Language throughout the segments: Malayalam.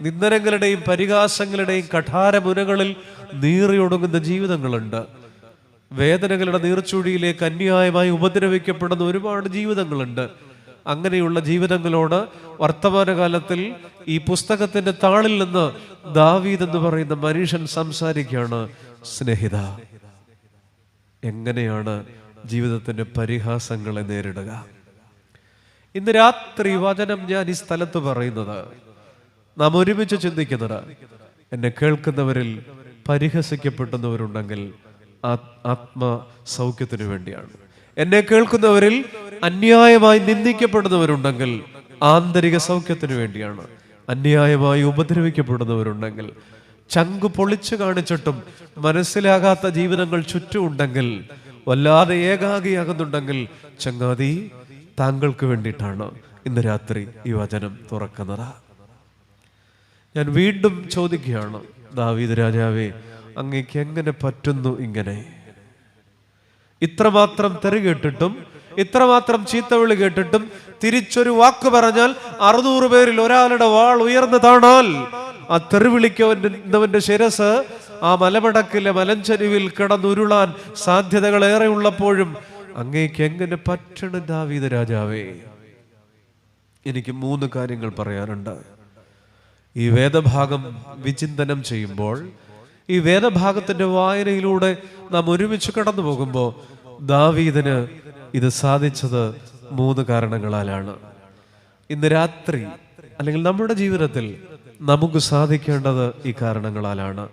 നിന്ദനങ്ങളുടെയും പരിഹാസങ്ങളുടെയും കഠാരമുനകളിൽ നീറിയൊടുങ്ങുന്ന ജീവിതങ്ങളുണ്ട്. വേദനകളുടെ നീർച്ചുഴിയിലേക്ക് അന്യായമായി ഉപദ്രവിക്കപ്പെടുന്ന ഒരുപാട് ജീവിതങ്ങളുണ്ട്. അങ്ങനെയുള്ള ജീവിതങ്ങളോട് വർത്തമാനകാലത്തിൽ ഈ പുസ്തകത്തിന്റെ താളിൽ നിന്ന് ദാവീദ് എന്ന് പറയുന്ന മനുഷ്യൻ സംസാരിക്കുകയാണ്. സ്നേഹിത, എങ്ങനെയാണ് ജീവിതത്തിന്റെ പരിഹാസങ്ങളെ നേരിടുക? ഇന്ന് രാത്രി വചനം ഞാൻ ഈ സ്ഥലത്ത് പറയുന്നത്, നാം ഒരുമിച്ച് ചിന്തിക്കുന്നത്, എന്നെ കേൾക്കുന്നവരിൽ പരിഹസിക്കപ്പെടുന്നവരുണ്ടെങ്കിൽ ആത്മസൗഖ്യത്തിന് വേണ്ടിയാണ്. എന്നെ കേൾക്കുന്നവരിൽ അന്യായമായി നിന്ദിക്കപ്പെടുന്നവരുണ്ടെങ്കിൽ ആന്തരിക സൗഖ്യത്തിന് വേണ്ടിയാണ്. അന്യായമായി ഉപദ്രവിക്കപ്പെടുന്നവരുണ്ടെങ്കിൽ, ചങ്കു പൊളിച്ചു കാണിച്ചിട്ടും മനസ്സിലാകാത്ത ജീവിതങ്ങൾ ചുറ്റുമുണ്ടെങ്കിൽ, വല്ലാതെ ഏകാഗിയാകുന്നുണ്ടെങ്കിൽ, ചങ്ങാതി, താങ്കൾക്ക് വേണ്ടിയിട്ടാണ് ഇന്ന് രാത്രി ഈ വചനം തുറക്കുന്നത്. ഞാൻ വീണ്ടും ചോദിക്കുകയാണ്, ദാവീദ് രാജാവേ, അങ്ങേക്ക് എങ്ങനെ പറ്റുന്നു ഇങ്ങനെ? ഇത്രമാത്രം തെറി കേട്ടിട്ടും, ഇത്രമാത്രം ചീത്തവിളി കേട്ടിട്ടും തിരിച്ചൊരു വാക്ക് പറഞ്ഞാൽ 600 പേരിൽ ഒരാളുടെ വാൾ ഉയർന്നു താണാൽ ആ തെറിവിളിക്കവന്റെ ശിരസ് ആ മലമടക്കിലെ മലഞ്ചരിവിൽ കിടന്നുരുളാൻ സാധ്യതകൾ ഏറെ ഉള്ളപ്പോഴും അങ്ങേക്ക് എങ്ങനെ പറ്റണം ദാവീദ് രാജാവേ? എനിക്ക് 3 കാര്യങ്ങൾ പറയാനുണ്ട്. ഈ വേദഭാഗം വിചിന്തനം ചെയ്യുമ്പോൾ, ഈ വേദഭാഗത്തിന്റെ വായനയിലൂടെ നാം ഒരുമിച്ച് കടന്നു പോകുമ്പോൾ ദാവീദിന് ഇത് സാധിച്ചത് 3 കാരണങ്ങളാലാണ്. ഇന്ന് രാത്രി അല്ലെങ്കിൽ നമ്മുടെ ജീവിതത്തിൽ നമുക്ക് സാധിക്കേണ്ടത് ഈ കാരണങ്ങളാലാണ്.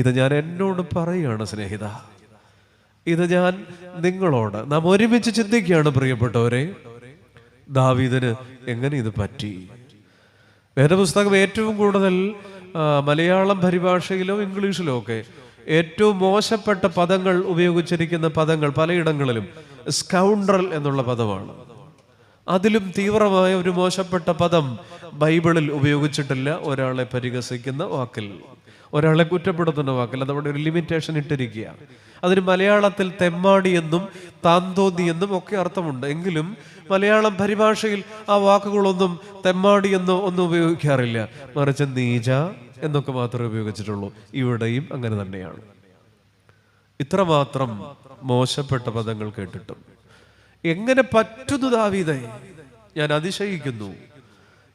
ഇത് ഞാൻ എന്നോട് പറയുകയാണ് സ്നേഹിത, ഇത് ഞാൻ നിങ്ങളോട്, നാം ഒരുമിച്ച് ചിന്തിക്കുകയാണ് പ്രിയപ്പെട്ടവരെ. ദാവീദിന് എങ്ങനെ ഇത് പറ്റി? വേദപുസ്തകം ഏറ്റവും കൂടുതൽ മലയാളം പരിഭാഷയിലോ ഇംഗ്ലീഷിലോ ഒക്കെ ഏറ്റവും മോശപ്പെട്ട പദങ്ങൾ ഉപയോഗിച്ചിരിക്കുന്ന പദങ്ങൾ പലയിടങ്ങളിലും സ്കൗണ്ടറൽ എന്നുള്ള പദമാണ്. അതിലും തീവ്രമായ ഒരു മോശപ്പെട്ട പദം ബൈബിളിൽ ഉപയോഗിച്ചിട്ടില്ല. ഒരാളെ പരിഹസിക്കുന്ന വാക്കിൽ, ഒരാളെ കുറ്റപ്പെടുത്തുന്ന വാക്കിൽ അതവിടെ ഒരു ലിമിറ്റേഷൻ ഇട്ടിരിക്കുക. അതിന് മലയാളത്തിൽ തെമ്മാടി എന്നും താന്തോന്നി എന്നും ഒക്കെ അർത്ഥമുണ്ട്. എങ്കിലും മലയാളം പരിഭാഷയിൽ ആ വാക്കുകളൊന്നും തെമ്മാടി എന്നോ ഒന്നും ഉപയോഗിക്കാറില്ല. മറിച്ച് നീച എന്നൊക്കെ മാത്രമേ ഉപയോഗിച്ചിട്ടുള്ളൂ. ഇവിടെയും അങ്ങനെ തന്നെയാണ്. ഇത്രമാത്രം മോശപ്പെട്ട പദങ്ങൾ കേട്ടിട്ടും എങ്ങനെ പറ്റുന്നു ദാവീദേ? ഞാൻ അതിശയിക്കുന്നു.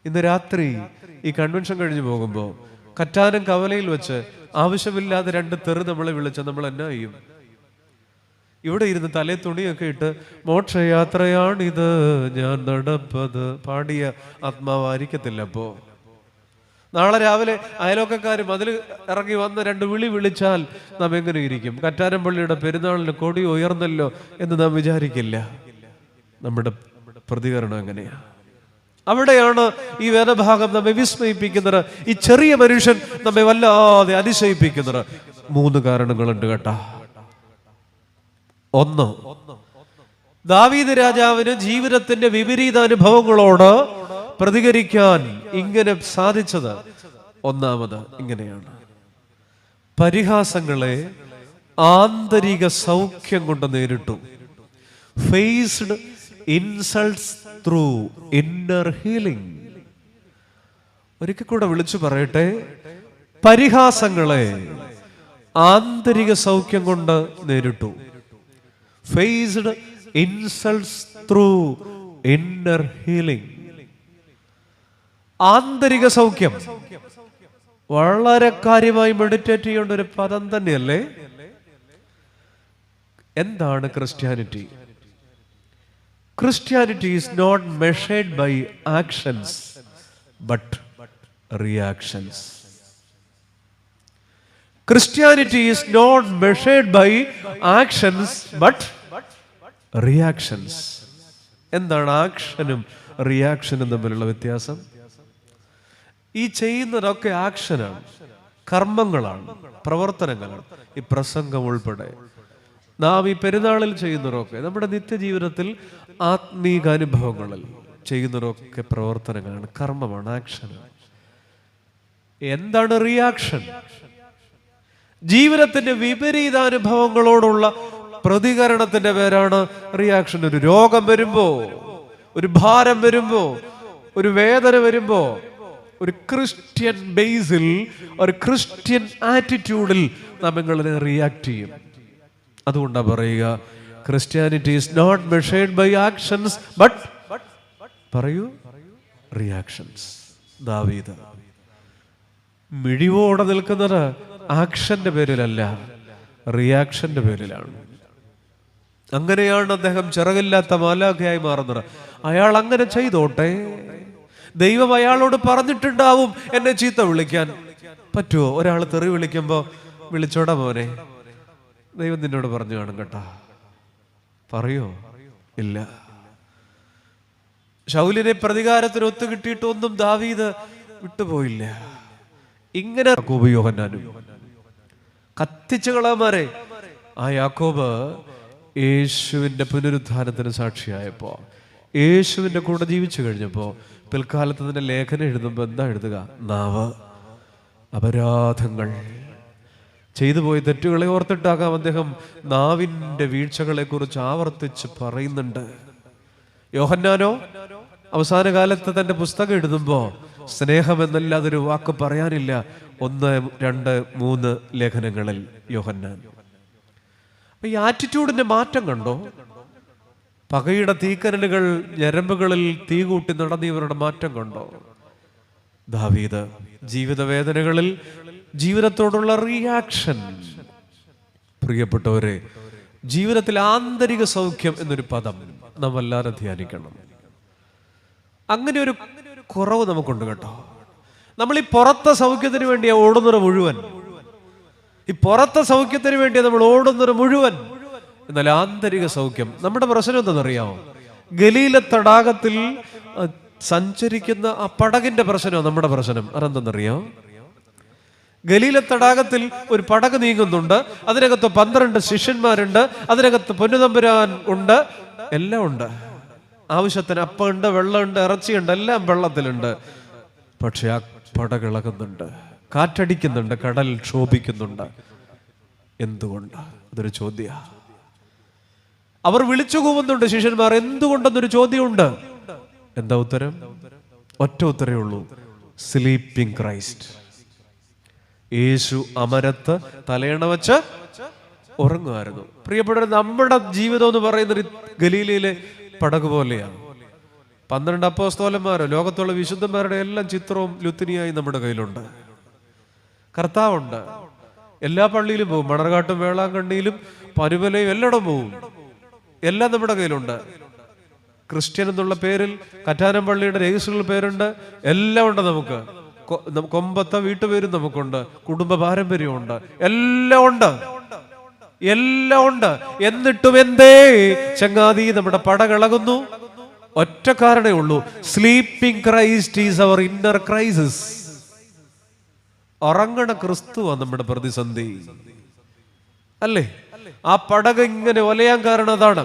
ഇന്ന് രാത്രി ഈ കൺവെൻഷൻ കഴിഞ്ഞു പോകുമ്പോൾ കറ്റാനം കവലയിൽ വെച്ച് ആവശ്യമില്ലാതെ 2 തെറി നമ്മളെ വിളിച്ച നമ്മൾ എന്നാ ചെയ്യും? ഇവിടെ ഇരുന്ന് തലേ തുണിയൊക്കെ ഇട്ട് മോക്ഷയാത്രയാണിത് ഞാൻ നടപ്പത് പാടിയ ആത്മാവായിരിക്കത്തില്ല. അപ്പോ നാളെ രാവിലെ അയലോക്കക്കാരും അതിൽ ഇറങ്ങി വന്ന് 2 വിളി വിളിച്ചാൽ നാം എങ്ങനെ ഇരിക്കും? കറ്റാരംപള്ളിയുടെ പെരുന്നാളിന് കൊടി ഉയർന്നല്ലോ എന്ന് നാം വിചാരിക്കില്ല. നമ്മുടെ പ്രതികരണം എങ്ങനെയാ? അവിടെയാണ് ഈ വേദഭാഗം നമ്മെ വിസ്മയിപ്പിക്കുന്നത്. ഈ ചെറിയ മനുഷ്യൻ നമ്മെ വല്ലാതെ അതിശയിപ്പിക്കുന്നത്. 3 കാരണങ്ങളുണ്ട് കേട്ടാ. 1, ദാവീദ് രാജാവിന് ജീവിതത്തിന്റെ വിപരീത അനുഭവങ്ങളോട് പ്രതികരിക്കാൻ ഇങ്ങനെ സാധിച്ചത് ഒന്നാമത് ഇങ്ങനെയാണ്: പരിഹാസങ്ങളെ ആന്തരിക സൗഖ്യം കൊണ്ട് നേരിട്ടു. Faced insults through inner healing. ഒരിക്കൽ കൂടെ വിളിച്ചു പറയട്ടെ, പരിഹാസങ്ങളെ ആന്തരിക സൗഖ്യം കൊണ്ട് നേരിട്ടു. Faced insults through inner healing. ആന്തരിക സൗഖ്യം വളരെ കാര്യമായി മെഡിറ്റേറ്റ് ചെയ്യേണ്ട ഒരു പദം തന്നെയല്ലേ? എന്താണ് Christianity? Christianity is not measured by actions but reactions. Christianity is not measured by actions but reactions. എന്താണ് ആക്ഷനും റിയാക്ഷനും തമ്മിലുള്ള വ്യത്യാസം? ഈ ചെയ്യുന്നതൊക്കെ ആക്ഷനാണ്, കർമ്മങ്ങളാണ്, പ്രവർത്തനങ്ങളാണ്. ഈ പ്രസംഗം ഉൾപ്പെടെ നാം ഈ പെരുന്നാളിൽ ചെയ്യുന്നതൊക്കെ, നമ്മുടെ നിത്യജീവിതത്തിൽ ആത്മീക അനുഭവങ്ങളിൽ ചെയ്യുന്നതൊക്കെ പ്രവർത്തനങ്ങളാണ്, കർമ്മമാണ്, ആക്ഷനാണ്. എന്താണ് റിയാക്ഷൻ? ജീവിതത്തിന്റെ വിപരീതാനുഭവങ്ങളോടുള്ള പ്രതികരണത്തിന്റെ പേരാണ് റിയാക്ഷൻ. ഒരു രോഗം വരുമ്പോ, ഒരു ഭാരം വരുമ്പോ, ഒരു വേദന വരുമ്പോ, ഒരു ക്രിസ്ത്യൻ ബേസിൽ, ഒരു ക്രിസ്ത്യൻ ആറ്റിറ്റ്യൂഡിൽ നാം എങ്ങനെ റിയാക്ട് ചെയ്യും? അതുകൊണ്ടാണ് പറയുക, christianity is not measured by actions but പറയൂ റിയാക്ഷൻസ്. ദാവീദ് മിഴിവോടെ നിൽക്കുന്നത് ആക്ഷന്റെ പേരിലല്ല, റിയാക്ഷന്റെ പേരിലാണ്. അങ്ങനെയാണ് അദ്ദേഹം ചിറകില്ലാത്ത മാലാഖയായി മാറുന്നത്. അയാൾ അങ്ങനെ ചെയ്തോട്ടെ. ദൈവം അയാളോട് പറഞ്ഞിട്ടുണ്ടാവും എന്നെ ചീത്ത വിളിക്കാൻ. പറ്റുമോ? ഒരാൾ തെറി വിളിക്കുമ്പോ വിളിച്ചോടാ മോനെ, ദൈവം നിന്നോട് പറഞ്ഞു കാണും കേട്ടാ, പറയോ? ഇല്ല. ശൗലിനെ പ്രതികാരത്തിന് ഒത്തു കിട്ടിയിട്ടൊന്നും ദാവീദ് വിട്ടുപോയില്ല. ഇങ്ങനെ യാക്കോബ് യോഹന്നാനും കത്തിച്ചു കളമാരെ. ആ യാക്കോബ് യേശുവിന്റെ പുനരുദ്ധാനത്തിന് സാക്ഷിയായപ്പോ, യേശുവിന്റെ കൂടെ ജീവിച്ചു കഴിഞ്ഞപ്പോ, പിൽക്കാലത്ത് തന്നെ ലേഖനം എഴുതുമ്പോൾ എന്താ എഴുതുക? നാവ്, അപരാധങ്ങൾ, ചെയ്തു പോയ തെറ്റുകളെ ഓർത്തിട്ടാകാം അദ്ദേഹം നാവിൻ്റെ വീഴ്ചകളെ കുറിച്ച് ആവർത്തിച്ച് പറയുന്നുണ്ട്. യോഹന്നാനോ അവസാന കാലത്ത് തന്റെ പുസ്തകം എഴുതുമ്പോൾ സ്നേഹം എന്നല്ലാതൊരു വാക്ക് പറയാനില്ല. 1, 2, 3 ലേഖനങ്ങളിൽ യോഹന്നാൻ. ഈ ആറ്റിറ്റ്യൂഡിന്റെ മാറ്റം കണ്ടോ? പകയുടെ തീക്കനലുകൾ ഞരമ്പുകളിൽ തീ കൂട്ടി നടന്നിയവരുടെ മാറ്റം കണ്ടോ? ദാവീദ് ജീവിത വേദനകളിൽ ജീവിതത്തോടുള്ള റിയാക്ഷൻ. പ്രിയപ്പെട്ടവരെ, ജീവിതത്തിൽ ആന്തരിക സൗഖ്യം എന്നൊരു പദം നാം വല്ലാതെ ധ്യാനിക്കണം. അങ്ങനെ ഒരു കുറവ് നമുക്കുണ്ട് കേട്ടോ. നമ്മൾ ഈ പുറത്തെ സൗഖ്യത്തിന് വേണ്ടിയാ ഓടുന്നത് മുഴുവൻ. ഈ പുറത്തെ സൗഖ്യത്തിന് വേണ്ടിയാ നമ്മൾ ഓടുന്നത് മുഴുവൻ. എന്നാൽ ആന്തരിക സൗഖ്യം, നമ്മുടെ പ്രശ്നം എന്താണെന്നറിയാമോ? ഗലീല തടാകത്തിൽ സഞ്ചരിക്കുന്ന ആ പടകിന്റെ പ്രശ്നമാണ് നമ്മുടെ പ്രശ്നം. അതെന്തെന്നറിയോ? ഗലീല തടാകത്തിൽ ഒരു പടക് നീങ്ങുന്നുണ്ട്, അതിനകത്ത് 12 ശിഷ്യന്മാരുണ്ട്, അതിനകത്ത് പൊന്നുതമ്പുരാൻ ഉണ്ട്, എല്ലാം ഉണ്ട്. ആവശ്യത്തിന് അപ്പമുണ്ട്, വെള്ളമുണ്ട്, ഇറച്ചിയുണ്ട്, എല്ലാം വെള്ളത്തിലുണ്ട്. പക്ഷെ ആ പടക് ഇളകുന്നുണ്ട്, കാറ്റടിക്കുന്നുണ്ട്, കടൽ ക്ഷോഭിക്കുന്നുണ്ട്. എന്തുകൊണ്ട്? അതൊരു ചോദ്യമാണ്. അവർ വിളിച്ചു കൂവുന്നുണ്ട് ശിഷ്യന്മാർ, എന്തുകൊണ്ടെന്നൊരു ചോദ്യമുണ്ട്. എന്താ ഉത്തരം? ഒറ്റ ഉത്തരേ ഉള്ളൂ, സ്ലീപ്പിംഗ് ക്രൈസ്റ്റ്. യേശു അമരത്ത് തലയണ വെച്ച് ഉറങ്ങുമായിരുന്നു. പ്രിയപ്പെട്ടവരെ, നമ്മുടെ ജീവിതം എന്ന് പറയുന്നത് ഗലീലയിലെ പടക് പോലെയാണ്. 12 അപ്പോസ്തലന്മാരോ ലോകത്തുള്ള വിശുദ്ധന്മാരുടെ എല്ലാം ചിത്രവും ലുത്തിനിയായി നമ്മുടെ കയ്യിലുണ്ട്. കർത്താവുണ്ട്. എല്ലാ പള്ളിയിലും പോകും, മണർകാട്ടും വേളാങ്കണ്ണിയിലും പരുമലയും എല്ലായിടം പോവും. എല്ലാം നമ്മുടെ കയ്യിലുണ്ട്. ക്രിസ്ത്യൻ എന്നുള്ള പേരിൽ കറ്റാനം പള്ളിയുടെ രജിസ്റ്ററിൽ പേരുണ്ട്, എല്ലാം ഉണ്ട്. നമുക്ക് കൊമ്പത്തെ വീട്ടുപേരും നമുക്കുണ്ട്, കുടുംബ പാരമ്പര്യമുണ്ട്, എല്ലാം ഉണ്ട്, എല്ലാം ഉണ്ട്. എന്നിട്ടും എന്തേ ചങ്ങാതി നമ്മുടെ പടകിളകുന്നു? ഒറ്റ കാരണേ ഉള്ളൂ, sleeping Christ is our inner crisis. ഉറങ്ങണ ക്രിസ്തുവാ നമ്മുടെ പ്രതിസന്ധി, അല്ലേ? ആ പടക് ഇങ്ങനെ ഒലയാൻ കാരണം അതാണ്.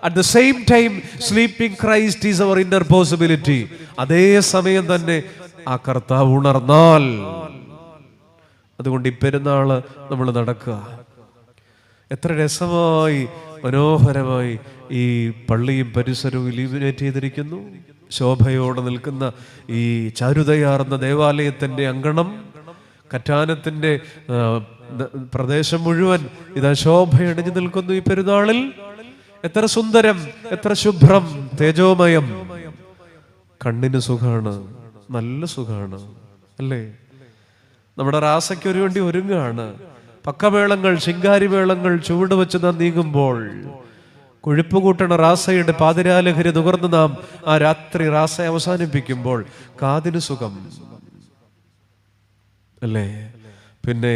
At the same time, sleeping Christ is our inner possibility. അതേ സമയം തന്നെ ആ കർത്താവ് ഉണർന്നാൽ, അതുകൊണ്ട് ഈ പെരുന്നാള് നമ്മൾ നടക്കുക. എത്ര രസമായി, മനോഹരമായി ഈ പള്ളിയും പരിസരവും ഇലിമിനേറ്റ് ചെയ്തിരിക്കുന്നു. ശോഭയോടെ നിൽക്കുന്ന ഈ ചാരുതയാർന്ന ദേവാലയത്തിന്റെ അങ്കണം, കറ്റാനത്തിന്റെ പ്രദേശം മുഴുവൻ ഇതാ ശോഭയണിഞ്ഞു നിൽക്കുന്നു ഈ പെരുന്നാളിൽ. എത്ര സുന്ദരം, എത്ര ശുഭ്രം, തേജോമയം. കണ്ണിന് സുഖാണ്, നല്ല സുഖാണ്, അല്ലേ? നമ്മുടെ റാസയ്ക്കൊരു വേണ്ടി ഒരുങ്ങാണ്. പക്കമേളങ്ങൾ, ശിങ്കാരിമേളങ്ങൾ ചുവട് വെച്ച് നാം നീങ്ങുമ്പോൾ, കൊഴുപ്പ് കൂട്ടണ റാസയുടെ പാതിരാലഹരി നുകർന്ന് നാം ആ രാത്രി റാസ അവസാനിപ്പിക്കുമ്പോൾ കാതിന് സുഖം, അല്ലേ? പിന്നെ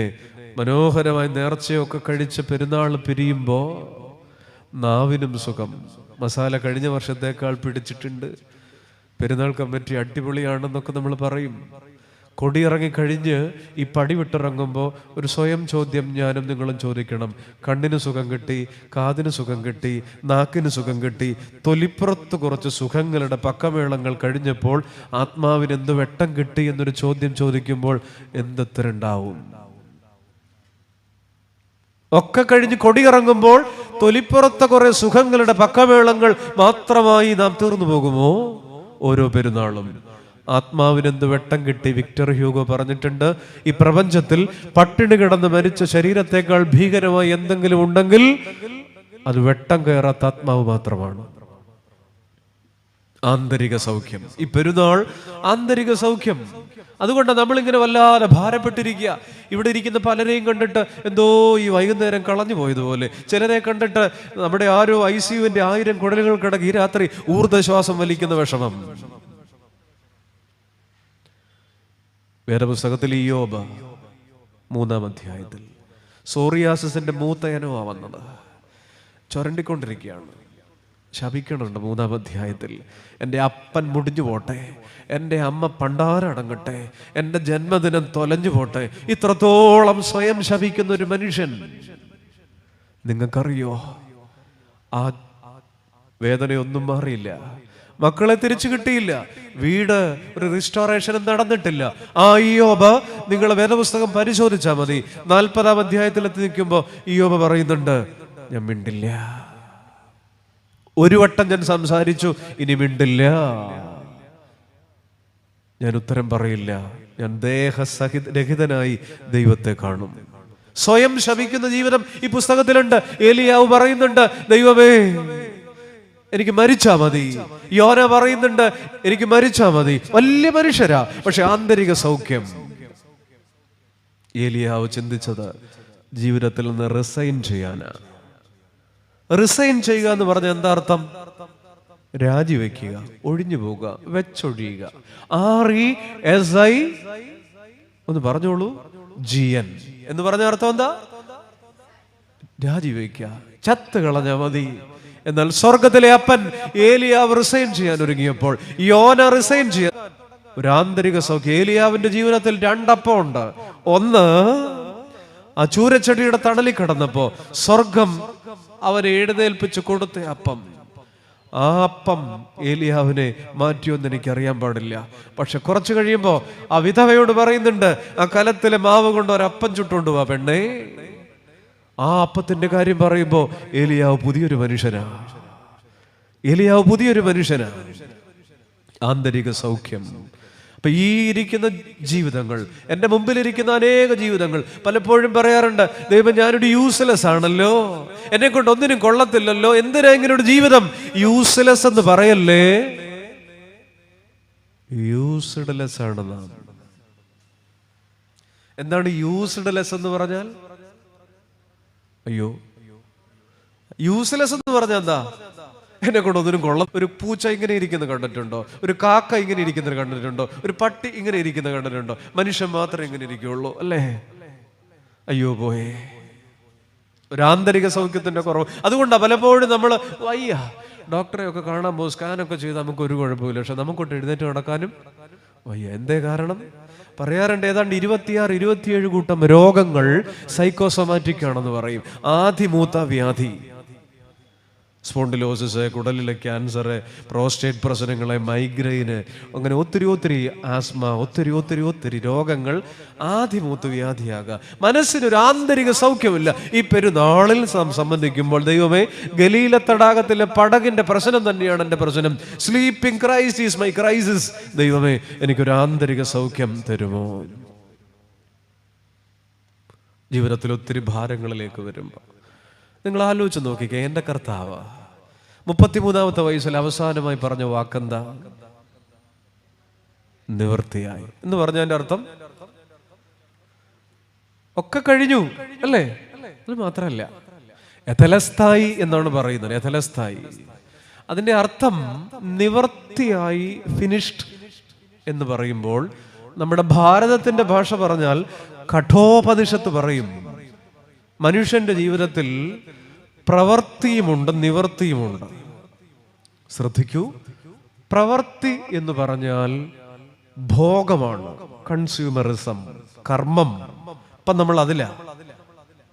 മനോഹരമായി നേർച്ചയൊക്കെ കഴിച്ച് പെരുന്നാൾ പിരിയുമ്പോ നാവിനും സുഖം. മസാല കഴിഞ്ഞ വർഷത്തേക്കാൾ പിടിച്ചിട്ടുണ്ട്, പെരുന്നാൾ കമ്മിറ്റി അടിപൊളിയാണെന്നൊക്കെ നമ്മൾ പറയും. കൊടിയിറങ്ങി കഴിഞ്ഞ് ഈ പടി വിട്ടിറങ്ങുമ്പോൾ ഒരു സ്വയം ചോദ്യം ഞാനും നിങ്ങളും ചോദിക്കണം. കണ്ണിന് സുഖം കിട്ടി, കാതിന് സുഖം കിട്ടി, നാക്കിന് സുഖം കിട്ടി, തൊലിപ്പുറത്ത് കുറച്ച് സുഖങ്ങളുടെ പക്കമേളങ്ങൾ കഴിഞ്ഞപ്പോൾ ആത്മാവിന് എന്ത് വെട്ടം കിട്ടി എന്നൊരു ചോദ്യം ചോദിക്കുമ്പോൾ എന്തെത്തരുണ്ടാവും? ഒക്കെ കഴിഞ്ഞ് കൊടിയിറങ്ങുമ്പോൾ തൊലിപ്പുറത്തെ കുറെ സുഖങ്ങളുടെ പക്കമേളങ്ങൾ മാത്രമായി നാം തീർന്നു പോകുമോ? ഓരോ പെരുന്നാളും ആത്മാവിനെന്ത് വെട്ടം കിട്ടി? വിക്ടർ ഹ്യൂഗോ പറഞ്ഞിട്ടുണ്ട്, ഈ പ്രപഞ്ചത്തിൽ പട്ടിണി കിടന്ന് മരിച്ച ശരീരത്തെക്കാൾ ഭീകരമായി എന്തെങ്കിലും ഉണ്ടെങ്കിൽ അത് വെട്ടം കയറാത്ത ആത്മാവ് മാത്രമാണ്. ആന്തരിക സൗഖ്യം. ഈ പെരുന്നാൾ ആന്തരിക സൗഖ്യം. അതുകൊണ്ട് നമ്മളിങ്ങനെ വല്ലാതെ ഭാരപ്പെട്ടിരിക്കുക. ഇവിടെ ഇരിക്കുന്ന പലരെയും കണ്ടിട്ട് എന്തോ ഈ വൈകുന്നേരം കളഞ്ഞു പോയതുപോലെ, ചിലരെ കണ്ടിട്ട് നമ്മുടെ ആരോ ICUവിന്റെ 1000 കുടലുകൾ കിടക്കി ഈ രാത്രി ഊർജ്ജശ്വാസം വലിക്കുന്ന വിഷമം. വേദപുസ്തകത്തിൽ ഇയ്യോബ് 3-ാം അധ്യായത്തിൽ സോറിയാസിന്റെ മൂത്തയനോ വന്നത്, ചുരണ്ടിക്കൊണ്ടിരിക്കുകയാണ്, ശപിക്കണുണ്ട് 3-ാം അധ്യായത്തിൽ. എൻ്റെ അപ്പൻ മുടിഞ്ഞു പോട്ടെ, എൻ്റെ അമ്മ പണ്ടാരടങ്ങട്ടെ, എൻ്റെ ജന്മദിനം തൊലഞ്ഞു പോട്ടെ. ഇത്രത്തോളം സ്വയം ശപിക്കുന്ന ഒരു മനുഷ്യൻ നിങ്ങൾക്കറിയോ? ആ വേദനയൊന്നും മാറിയില്ല. മക്കളെ തിരിച്ചു കിട്ടിയില്ല, വീട് ഒരു റിസ്റ്റോറേഷനും നടന്നിട്ടില്ല. ആ ഇയ്യോബ് നിങ്ങൾ വേദപുസ്തകം പരിശോധിച്ചാൽ മതി. 40-ാം അധ്യായത്തിലെത്തി നിൽക്കുമ്പോൾ ഇയ്യോബ് പറയുന്നുണ്ട്, ഞാൻ മിണ്ടില്ല, ഒരു വട്ടം ഞാൻ സംസാരിച്ചു, ഇനി മിണ്ടില്ല, ഞാൻ ഉത്തരം പറയില്ല, ഞാൻ ദേഹരഹിതനായി ദൈവത്തെ കാണും. സ്വയം ശപിക്കുന്ന ജീവിതം ഈ പുസ്തകത്തിലുണ്ട്. ഏലിയാവ് പറയുന്നുണ്ട്, ദൈവമേ എനിക്ക് മരിച്ചാ മതി. യോന പറയുന്നുണ്ട്, എനിക്ക് മരിച്ചാ മതി. വലിയ മനുഷ്യരാ, പക്ഷെ ആന്തരിക സൗഖ്യം. ഏലിയാവ് ചിന്തിച്ചത് ജീവിതത്തിൽ നിന്ന് റിസൈൻ ചെയ്യാനാ. റിസൈൻ ചെയ്യുക എന്ന് പറഞ്ഞ എന്താ അർത്ഥം? രാജിവെക്കുക, ഒഴിഞ്ഞു പോവുക, വെച്ചൊഴിയുക. RESI ഒന്ന് പറഞ്ഞോളൂ. GN എന്ന് പറഞ്ഞ അർത്ഥം എന്താ? രാജിവെക്കുക, ചത്ത് കളഞ്ഞ മതി. എന്നാൽ സ്വർഗത്തിലെ അപ്പൻ ഏലിയാവ് റിസൈൻ ചെയ്യാൻ ഒരുങ്ങിയപ്പോൾ, യോന റിസൈൻ ചെയ്യാൻ, ഒരു ആന്തരിക സൗഖ്യം. ഏലിയാവിന്റെ ജീവിതത്തിൽ 2 അപ്പം ഉണ്ട്. ഒന്ന്, ആ ചൂരച്ചെടിയുടെ തണലിൽ കിടന്നപ്പോ സ്വർഗം അവനെ എഴുന്നേൽപ്പിച്ച് കൊടുത്ത അപ്പം. ആ അപ്പം ഏലിയാവിനെ മാറ്റിയൊന്നും എനിക്കറിയാൻ പാടില്ല. പക്ഷെ കുറച്ച് കഴിയുമ്പോൾ ആ വിധവയോട് പറയുന്നുണ്ട്, ആ കലത്തിലെ മാവ് കൊണ്ട് ഒരപ്പം ചുട്ടുകൊണ്ട് വാ പെണ്ണേ. ആ അപ്പത്തിന്റെ കാര്യം പറയുമ്പോൾ ഏലിയാവ് പുതിയൊരു മനുഷ്യനാ. ഏലിയാവ് പുതിയൊരു മനുഷ്യനാ. ആന്തരിക സൗഖ്യം. അപ്പൊ ഈ ഇരിക്കുന്ന ജീവിതങ്ങൾ, എൻ്റെ മുമ്പിലിരിക്കുന്ന അനേക ജീവിതങ്ങൾ, പലപ്പോഴും പറയാറുണ്ട്, ദൈവം ഞാനൊരു യൂസ്ലെസ് ആണല്ലോ, എന്നെ കൊണ്ട് ഒന്നിനും കൊള്ളത്തില്ലല്ലോ, എന്തിനാ ഇങ്ങനെ ഒരു ജീവിതം? യൂസ്ലെസ് എന്ന് പറയല്ലേ, യൂസ്ഡ്ലെസ് ആണ് നാം. എന്താണ് യൂസ്ഡ്ലെസ് എന്ന് പറഞ്ഞാൽ? അയ്യോ, യൂസ്ലെസ് എന്ന് പറഞ്ഞാൽ എന്താ? എന്നെ കൊണ്ട് ഒന്നിനും കൊള്ളം. ഒരു പൂച്ച ഇങ്ങനെ ഇരിക്കുന്നത് കണ്ടിട്ടുണ്ടോ? ഒരു കാക്ക ഇങ്ങനെ ഇരിക്കുന്നത് കണ്ടിട്ടുണ്ടോ? ഒരു പട്ടി ഇങ്ങനെ ഇരിക്കുന്നത് കണ്ടിട്ടുണ്ടോ? മനുഷ്യൻ മാത്രമേ ഇങ്ങനെ ഇരിക്കുള്ളൂ അല്ലേ? അയ്യോ പോയേ, ഒരു ആന്തരിക സൗഖ്യത്തിന്റെ കുറവ്. അതുകൊണ്ടാണ് പലപ്പോഴും നമ്മൾ വയ്യ, ഡോക്ടറെ ഒക്കെ കാണാൻ പോകും, സ്കാനൊക്കെ ചെയ്ത് നമുക്ക് ഒരു കുഴപ്പമില്ല, പക്ഷെ നമുക്കൊട്ട് എഴുന്നേറ്റ് നടക്കാനും വയ്യ. എന്തേ കാരണം? പറയാറുണ്ട്, ഏതാണ്ട് 26-27 കൂട്ടം രോഗങ്ങൾ സൈക്കോസൊമാറ്റിക് ആണെന്ന് പറയും. ആദിമൂത്ത വ്യാധി, സ്പോണ്ടിലോസിസ്, കുടലിലെ ക്യാൻസർ, പ്രോസ്റ്റേറ്റ് പ്രശ്നങ്ങളെ, മൈഗ്രെയിന്, അങ്ങനെ ഒത്തിരി ആസ്മ, ഒത്തിരി രോഗങ്ങൾ ആദിമൂത്ത വ്യാധിയാകുക. മനസ്സിനൊരു ആന്തരിക സൗഖ്യമില്ല. ഈ പെരുന്നാളിൽ സംബന്ധിക്കുമ്പോൾ, ദൈവമേ, ഗലീല തടാകത്തിലെ പടകിന്റെ പ്രശ്നം തന്നെയാണ് എൻ്റെ പ്രശ്നം. Sleeping Christ is my crisis. ദൈവമേ, എനിക്കൊരു ആന്തരിക സൗഖ്യം തരുമോ? ജീവിതത്തിൽ ഒത്തിരി ഭാരങ്ങളിലേക്ക് വരുമ്പോൾ നിങ്ങൾ ആലോചിച്ച് നോക്കിക്കേ, എൻ്റെ കർത്താവ് 33-ാമത്തെ വയസ്സിൽ അവസാനമായി പറഞ്ഞ വാക്കെന്താ? നിവൃത്തിയായി എന്ന് പറഞ്ഞതിന്റെ അർത്ഥം ഒക്കെ കഴിഞ്ഞു അല്ലേ? അത് മാത്രമല്ല, എഥലസ്ഥായി എന്നാണ് പറയുന്നത്. എഥലസ്ഥായി, അതിന്റെ അർത്ഥം നിവൃത്തിയായി, ഫിനിഷ്ഡ് എന്ന് പറയുമ്പോൾ നമ്മുടെ ഭാരതത്തിന്റെ ഭാഷ പറഞ്ഞാൽ കഠോപനിഷത്ത് പറയും, മനുഷ്യന്റെ ജീവിതത്തിൽ പ്രവൃത്തിയുമുണ്ട്, നിവൃത്തിയുമുണ്ട്. ശ്രദ്ധിക്കൂ, പ്രവൃത്തി എന്ന് പറഞ്ഞാൽ ഭോഗമാണ്, കൺസ്യൂമറിസം, കർമ്മം. ഇപ്പം നമ്മൾ അതില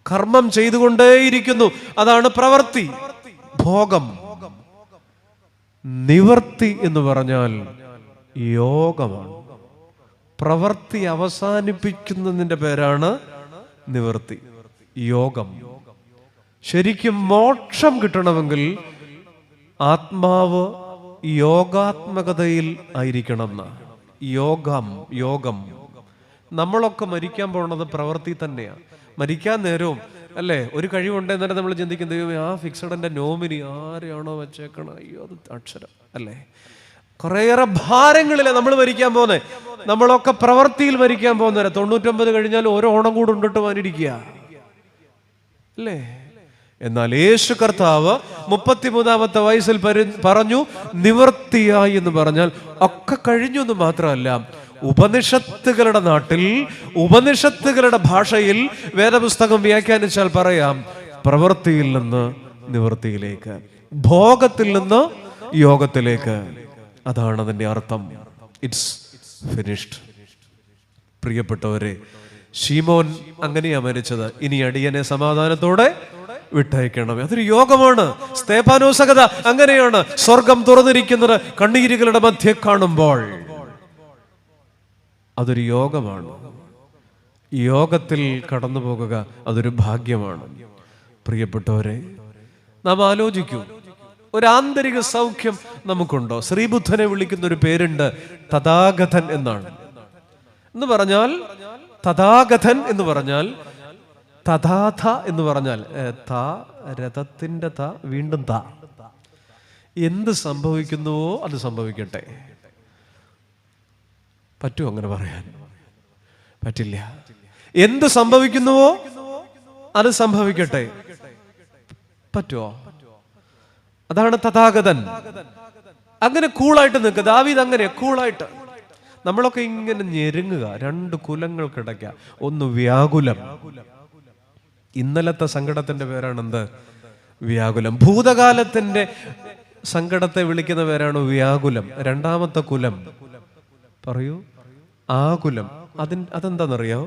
കർമ്മം ചെയ്തുകൊണ്ടേയിരിക്കുന്നു, അതാണ് പ്രവൃത്തി, ഭോഗം. നിവൃത്തി എന്ന് പറഞ്ഞാൽ യോഗമാണ്. പ്രവൃത്തി അവസാനിപ്പിക്കുന്നതിന്റെ പേരാണ് നിവൃത്തി, യോഗം. ശരിക്കും മോക്ഷം കിട്ടണമെങ്കിൽ ആത്മാവ് യോഗാത്മകതയിൽ ആയിരിക്കണം. യോഗം. നമ്മളൊക്കെ മരിക്കാൻ പോകുന്നത് പ്രവൃത്തി തന്നെയാണ്. മരിക്കാൻ നേരവും അല്ലേ ഒരു കഴിവുണ്ടെന്നേരം നമ്മൾ ചിന്തിക്കും, ദൈവമേ ആ ഫിക്സഡിന്റെ നോമിനി ആരെയാണോ വെച്ചേക്കണം, അയ്യോ അത് അക്ഷരം അല്ലേ. കുറേയേറെ ഭാരങ്ങളിലാണ് നമ്മൾ മരിക്കാൻ പോകുന്നത്. നമ്മളൊക്കെ പ്രവൃത്തിയിൽ മരിക്കാൻ പോകുന്നവരെ. 99 കഴിഞ്ഞാൽ ഓരോ ഓണം കൂടെ ഉണ്ടിട്ട് വാനിരിക്കുക അല്ലേ. എന്നാൽ യേശു കർത്താവ് 33-ാമത്തെ വയസ്സിൽ പറഞ്ഞു നിവൃത്തിയായി എന്ന് പറഞ്ഞാൽ ഒക്കെ കഴിഞ്ഞു എന്ന് മാത്രമല്ല, ഉപനിഷത്തുകളുടെ നാട്ടിൽ ഉപനിഷത്തുകളുടെ ഭാഷയിൽ വേദപുസ്തകം വ്യാഖ്യാനിച്ചാൽ പറയാം, പ്രവൃത്തിയിൽ നിന്ന് നിവൃത്തിയിലേക്ക്, ഭോഗത്തിൽ നിന്ന് യോഗത്തിലേക്ക്. അതാണ് അതിന്റെ അർത്ഥം. It's finished. പ്രിയപ്പെട്ടവരെ, ശീമോൻ അങ്ങനെയാ മരിച്ചത്. ഇനി അടിയനെ സമാധാനത്തോടെ വിട്ടയക്കണം. അതൊരു യോഗമാണ്. സ്തേഫാനോസകത അങ്ങനെയാണ്. സ്വർഗം തുറന്നിരിക്കുന്നത് കണ്ണീരുകളുടെ മധ്യേ കാണുമ്പോൾ അതൊരു യോഗമാണ്. യോഗത്തിൽ കടന്നു പോകുക അതൊരു ഭാഗ്യമാണ്. പ്രിയപ്പെട്ടവരെ, നാം ആലോചിക്കൂ, ഒരു ആന്തരിക സൗഖ്യം നമുക്കുണ്ടോ? ശ്രീബുദ്ധനെ വിളിക്കുന്ന ഒരു പേരുണ്ട്, തഥാഗതൻ എന്നാണ്. എന്ന് പറഞ്ഞാൽ തഥാഗതൻ എന്ന് പറഞ്ഞാൽ തഥാഥ എന്ന് പറഞ്ഞാൽ രഥത്തിന്റെ വീണ്ടും എന്ത് സംഭവിക്കുന്നുവോ അത് സംഭവിക്കട്ടെ. പറ്റുമോ അങ്ങനെ പറയാൻ? പറ്റില്ല. എന്ത് സംഭവിക്കുന്നുവോ അത് സംഭവിക്കട്ടെ. പറ്റുമോ? അതാണ് തഥാഗതൻ. അങ്ങനെ കൂളായിട്ട് നിൽക്കുക. ദാവീദ് അങ്ങനെ കൂളായിട്ട്. നമ്മളൊക്കെ ഇങ്ങനെ ഞെരുങ്ങുക. 2 കുലങ്ങൾക്കിടയ്ക്ക. ഒന്ന് വ്യാകുലം. ഇന്നലത്തെ സങ്കടത്തിന്റെ പേരാണ് എന്ത്? വ്യാകുലം. ഭൂതകാലത്തിന്റെ സങ്കടത്തെ വിളിക്കുന്ന പേരാണ് വ്യാകുലം. 2ാമത്തെ കുലം പറയൂ, ആകുലം. അതെന്താണെന്നറിയോ?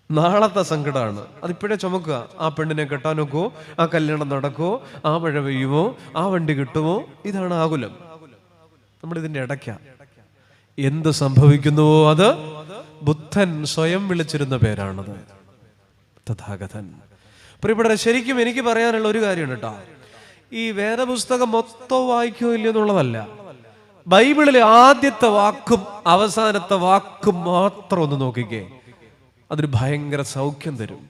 നാളത്തെ സങ്കടമാണ്. അതിപ്പോഴേ ചുമക്കുക. ആ പെണ്ണിനെ കെട്ടാൻ നോക്കുമോ, ആ കല്യാണം നടക്കുമോ, ആ മഴ പെയ്യുമോ, ആ വണ്ടി കിട്ടുമോ, ഇതാണ് ആകുലം. നമ്മളിതിൻ്റെ ഇടയ്ക്ക. എന്ത് സംഭവിക്കുന്നുവോ അത് ബുദ്ധൻ സ്വയം വിളിച്ചിരുന്ന പേരാണത്, തഥാഗതൻ. പ്രിയപ്പെട്ടവരെ, ശരിക്കും എനിക്ക് പറയാനുള്ള ഒരു കാര്യമാണ് കേട്ടോ. ഈ വേദപുസ്തകം മൊത്തം വായിക്കോ ഇല്ലയോ എന്നുള്ളതല്ല. ബൈബിളിലെ ആദ്യത്തെ വാക്കും അവസാനത്തെ വാക്കും മാത്രം ഒന്ന് നോക്കിക്കേ, അതൊരു ഭയങ്കര സൗഖ്യം തരും.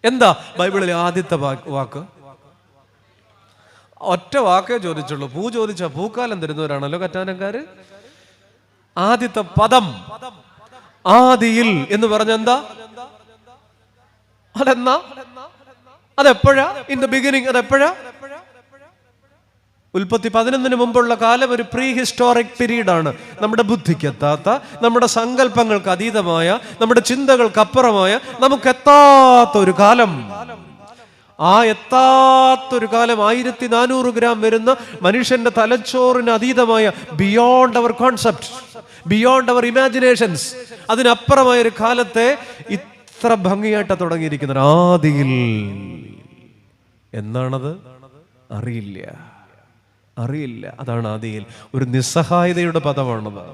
എന്താ ബൈബിളിലെ ആദ്യത്തെ വാക്ക്? ഒറ്റ വാക്കേ ചോദിച്ചുള്ളൂ. പൂ ചോദിച്ച പൂക്കാലം തരുന്നവരാണല്ലോ കറ്റാനക്കാര്. ആദ്യത്തെ പദം ആദിയിൽ എന്ന് പറഞ്ഞ എന്താ? അതെന്നാ? അതെപ്പോഴാ? In the beginning. അതെപ്പോഴാ? ഉൽപ്പത്തി 11 മുമ്പുള്ള കാലം ഒരു പ്രീ ഹിസ്റ്റോറിക് പീരീഡ് ആണ്. നമ്മുടെ ബുദ്ധിക്ക് എത്താത്ത, നമ്മുടെ സങ്കല്പങ്ങൾക്ക് അതീതമായ, നമ്മുടെ ചിന്തകൾക്ക് അപ്പുറമായ, നമുക്ക് എത്താത്ത ഒരു കാലം. ആ എത്താത്തൊരു കാലം 1400 ഗ്രാം വരുന്ന മനുഷ്യന്റെ തലച്ചോറിന് അതീതമായ, beyond our concept, beyond our imaginations, അതിനപ്പുറമായ ഒരു കാലത്തെ ഇത്ര ഭംഗിയായിട്ട് തുടങ്ങിയിരിക്കുന്നത്. ആദിയിൽ എന്നാണത് അറിയില്ല. അതാണ് ആദിയിൽ. ഒരു നിസ്സഹായതയുടെ പദമാണത്,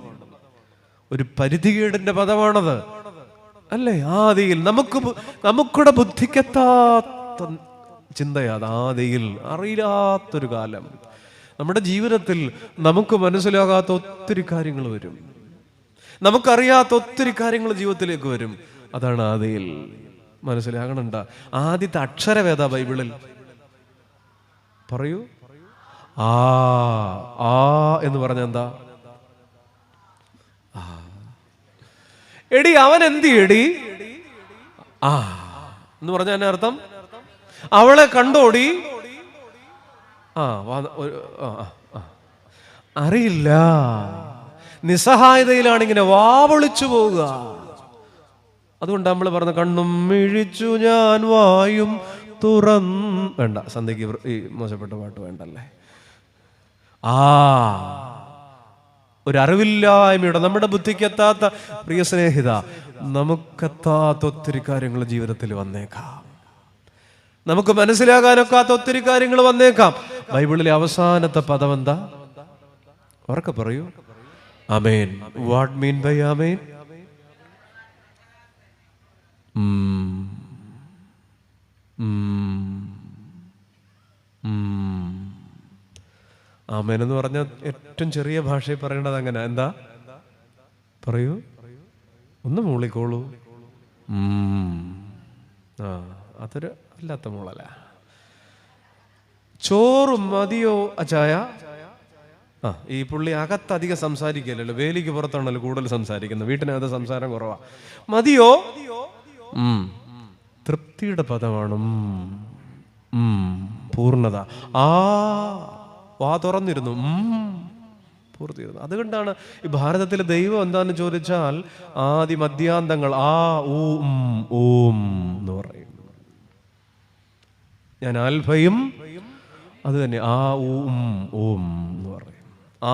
ഒരു പരിധികേടിന്റെ പദമാണത് അല്ലേ? ആദിയിൽ നമുക്കുടെ ബുദ്ധിക്കെത്താത്ത ചിന്തയാണ് ആദിയിൽ. അറിയാത്തൊരു കാലം. നമ്മുടെ ജീവിതത്തിൽ നമുക്ക് മനസ്സിലാകാത്ത ഒത്തിരി കാര്യങ്ങൾ വരും. നമുക്കറിയാത്ത ഒത്തിരി കാര്യങ്ങൾ ജീവിതത്തിലേക്ക് വരും. അതാണ് ആദിയിൽ. മനസ്സിലാകണണ്ട. ആദ്യത്തെ അക്ഷരവേദ ബൈബിളിൽ പറയൂ. ആ എന്ന് പറഞ്ഞ എന്താ? എടി അവൻ എന്ത് എടി എന്ന് പറഞ്ഞ എന്നെ അർത്ഥം, അവളെ കണ്ടോടി. അറിയില്ല. നിസ്സഹായതയിലാണ് ഇങ്ങനെ വാവളിച്ചു പോവുക. അതുകൊണ്ട് നമ്മൾ പറഞ്ഞ കണ്ണും മിഴിച്ചു ഞാൻ വായും വേണ്ട, സന്ധ്യക്ക് ഈ മോശപ്പെട്ട പാട്ട് വേണ്ടല്ലേ. ഒരു അറിവില്ലായ്മയുടെ, നമ്മുടെ ബുദ്ധിക്കെത്താത്ത, പ്രിയ സ്നേഹിത, നമുക്കെത്താത്ത ഒത്തിരി കാര്യങ്ങൾ ജീവിതത്തിൽ വന്നേക്കാം. നമുക്ക് മനസ്സിലാകാനൊക്കാത്ത ഒത്തിരി കാര്യങ്ങൾ വന്നേക്കാം. ബൈബിളിലെ അവസാനത്തെ പദം എന്താ? ഉറക്കെ പറയൂ. ആമേൻ. വാട്ട് മീൻ ബൈ ആമേൻ? ആമേൻ എന്ന് പറഞ്ഞാൽ ഏറ്റവും ചെറിയ ഭാഷയിൽ പറയേണ്ടത് അങ്ങനെ. എന്താ? പറയൂ, ഒന്ന് മൂളിക്കോളൂ. അതൊരു അല്ലാത്ത മൂളല. ചോറും മതിയോ അച്ചായ? ഈ പുള്ളി അകത്ത് അധികം സംസാരിക്കല്ലോ, വേലിക്ക് പുറത്താണല്ലോ കൂടുതൽ സംസാരിക്കുന്നത്, വീട്ടിനകത്ത് സംസാരം കുറവാ. മതിയോ? തൃപ്തിയുടെ പദമാണ് പൂർണ്ണത. വാ തുറന്നിരുന്നു, പൂർത്തിയിരുന്നു. അതുകൊണ്ടാണ് ഈ ഭാരതത്തിലെ ദൈവം എന്താന്ന് ചോദിച്ചാൽ ആദി മധ്യാന്തങ്ങൾ ഓം എന്ന് പറയും. ഞാൻ ആൽഫയും അത് തന്നെ ഓം എന്ന് പറയും.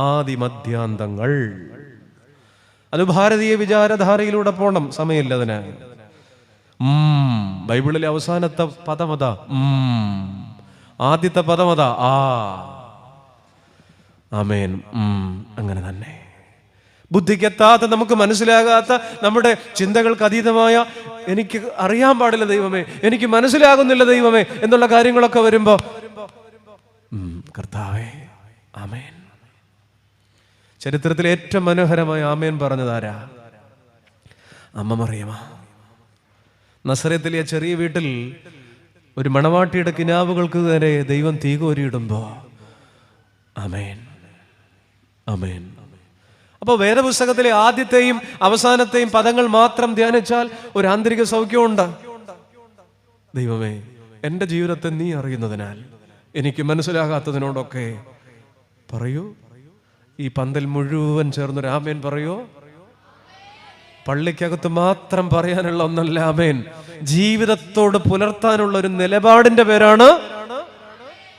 ആദി മധ്യാന്തങ്ങൾ. അത് ഭാരതീയ വിചാരധാരയിലൂടെ പോണം, സമയമില്ല അതിന്. ബൈബിളിലെ അവസാനത്തെ പദമത, ആദ്യത്തെ പദമത ആമേൻ. അങ്ങനെ തന്നെ ബുദ്ധിക്കെത്താത്ത, നമുക്ക് മനസ്സിലാകാത്ത, നമ്മുടെ ചിന്തകൾക്ക് അതീതമായ, എനിക്ക് അറിയാൻ പാടില്ല ദൈവമേ, എനിക്ക് മനസ്സിലാകുന്നില്ല ദൈവമേ എന്നുള്ള കാര്യങ്ങളൊക്കെ വരുമ്പോ കർത്താവേ ആമേൻ. ചരിത്രത്തിലെ ഏറ്റവും മനോഹരമായ ആമേൻ പറഞ്ഞതാരാ? അമ്മ മറിയമാ. നസറത്തിലെ ചെറിയ വീട്ടിൽ ഒരു മണവാട്ടിയുടെ കിനാവുകൾക്ക് നേരെ ദൈവം തീ കോരിയിടുമ്പോ ആമേൻ ആമേൻ. അപ്പോൾ വേദപുസ്തകത്തിലെ ആദ്യത്തെയും അവസാനത്തെയും പദങ്ങൾ മാത്രം ധ്യാനിച്ചാൽ ഒരു ആന്തരിക സൗഖ്യമുണ്ട്. ദൈവമേ, എൻ്റെ ജീവിതത്തെ നീ അറിയുന്നതിനാൽ എനിക്ക് മനസ്സിലാകാത്തതിനോടൊക്കെ പറയൂ. ഈ പന്തൽ മുഴുവൻ ചേർന്നൊരു ആമേൻ പറയൂ. പള്ളിക്കകത്ത് മാത്രം പറയാനുള്ള ഒന്നല്ല ആമേൻ. ജീവിതത്തോട് പുലർത്താനുള്ള ഒരു നിലപാടിന്റെ പേരാണ്.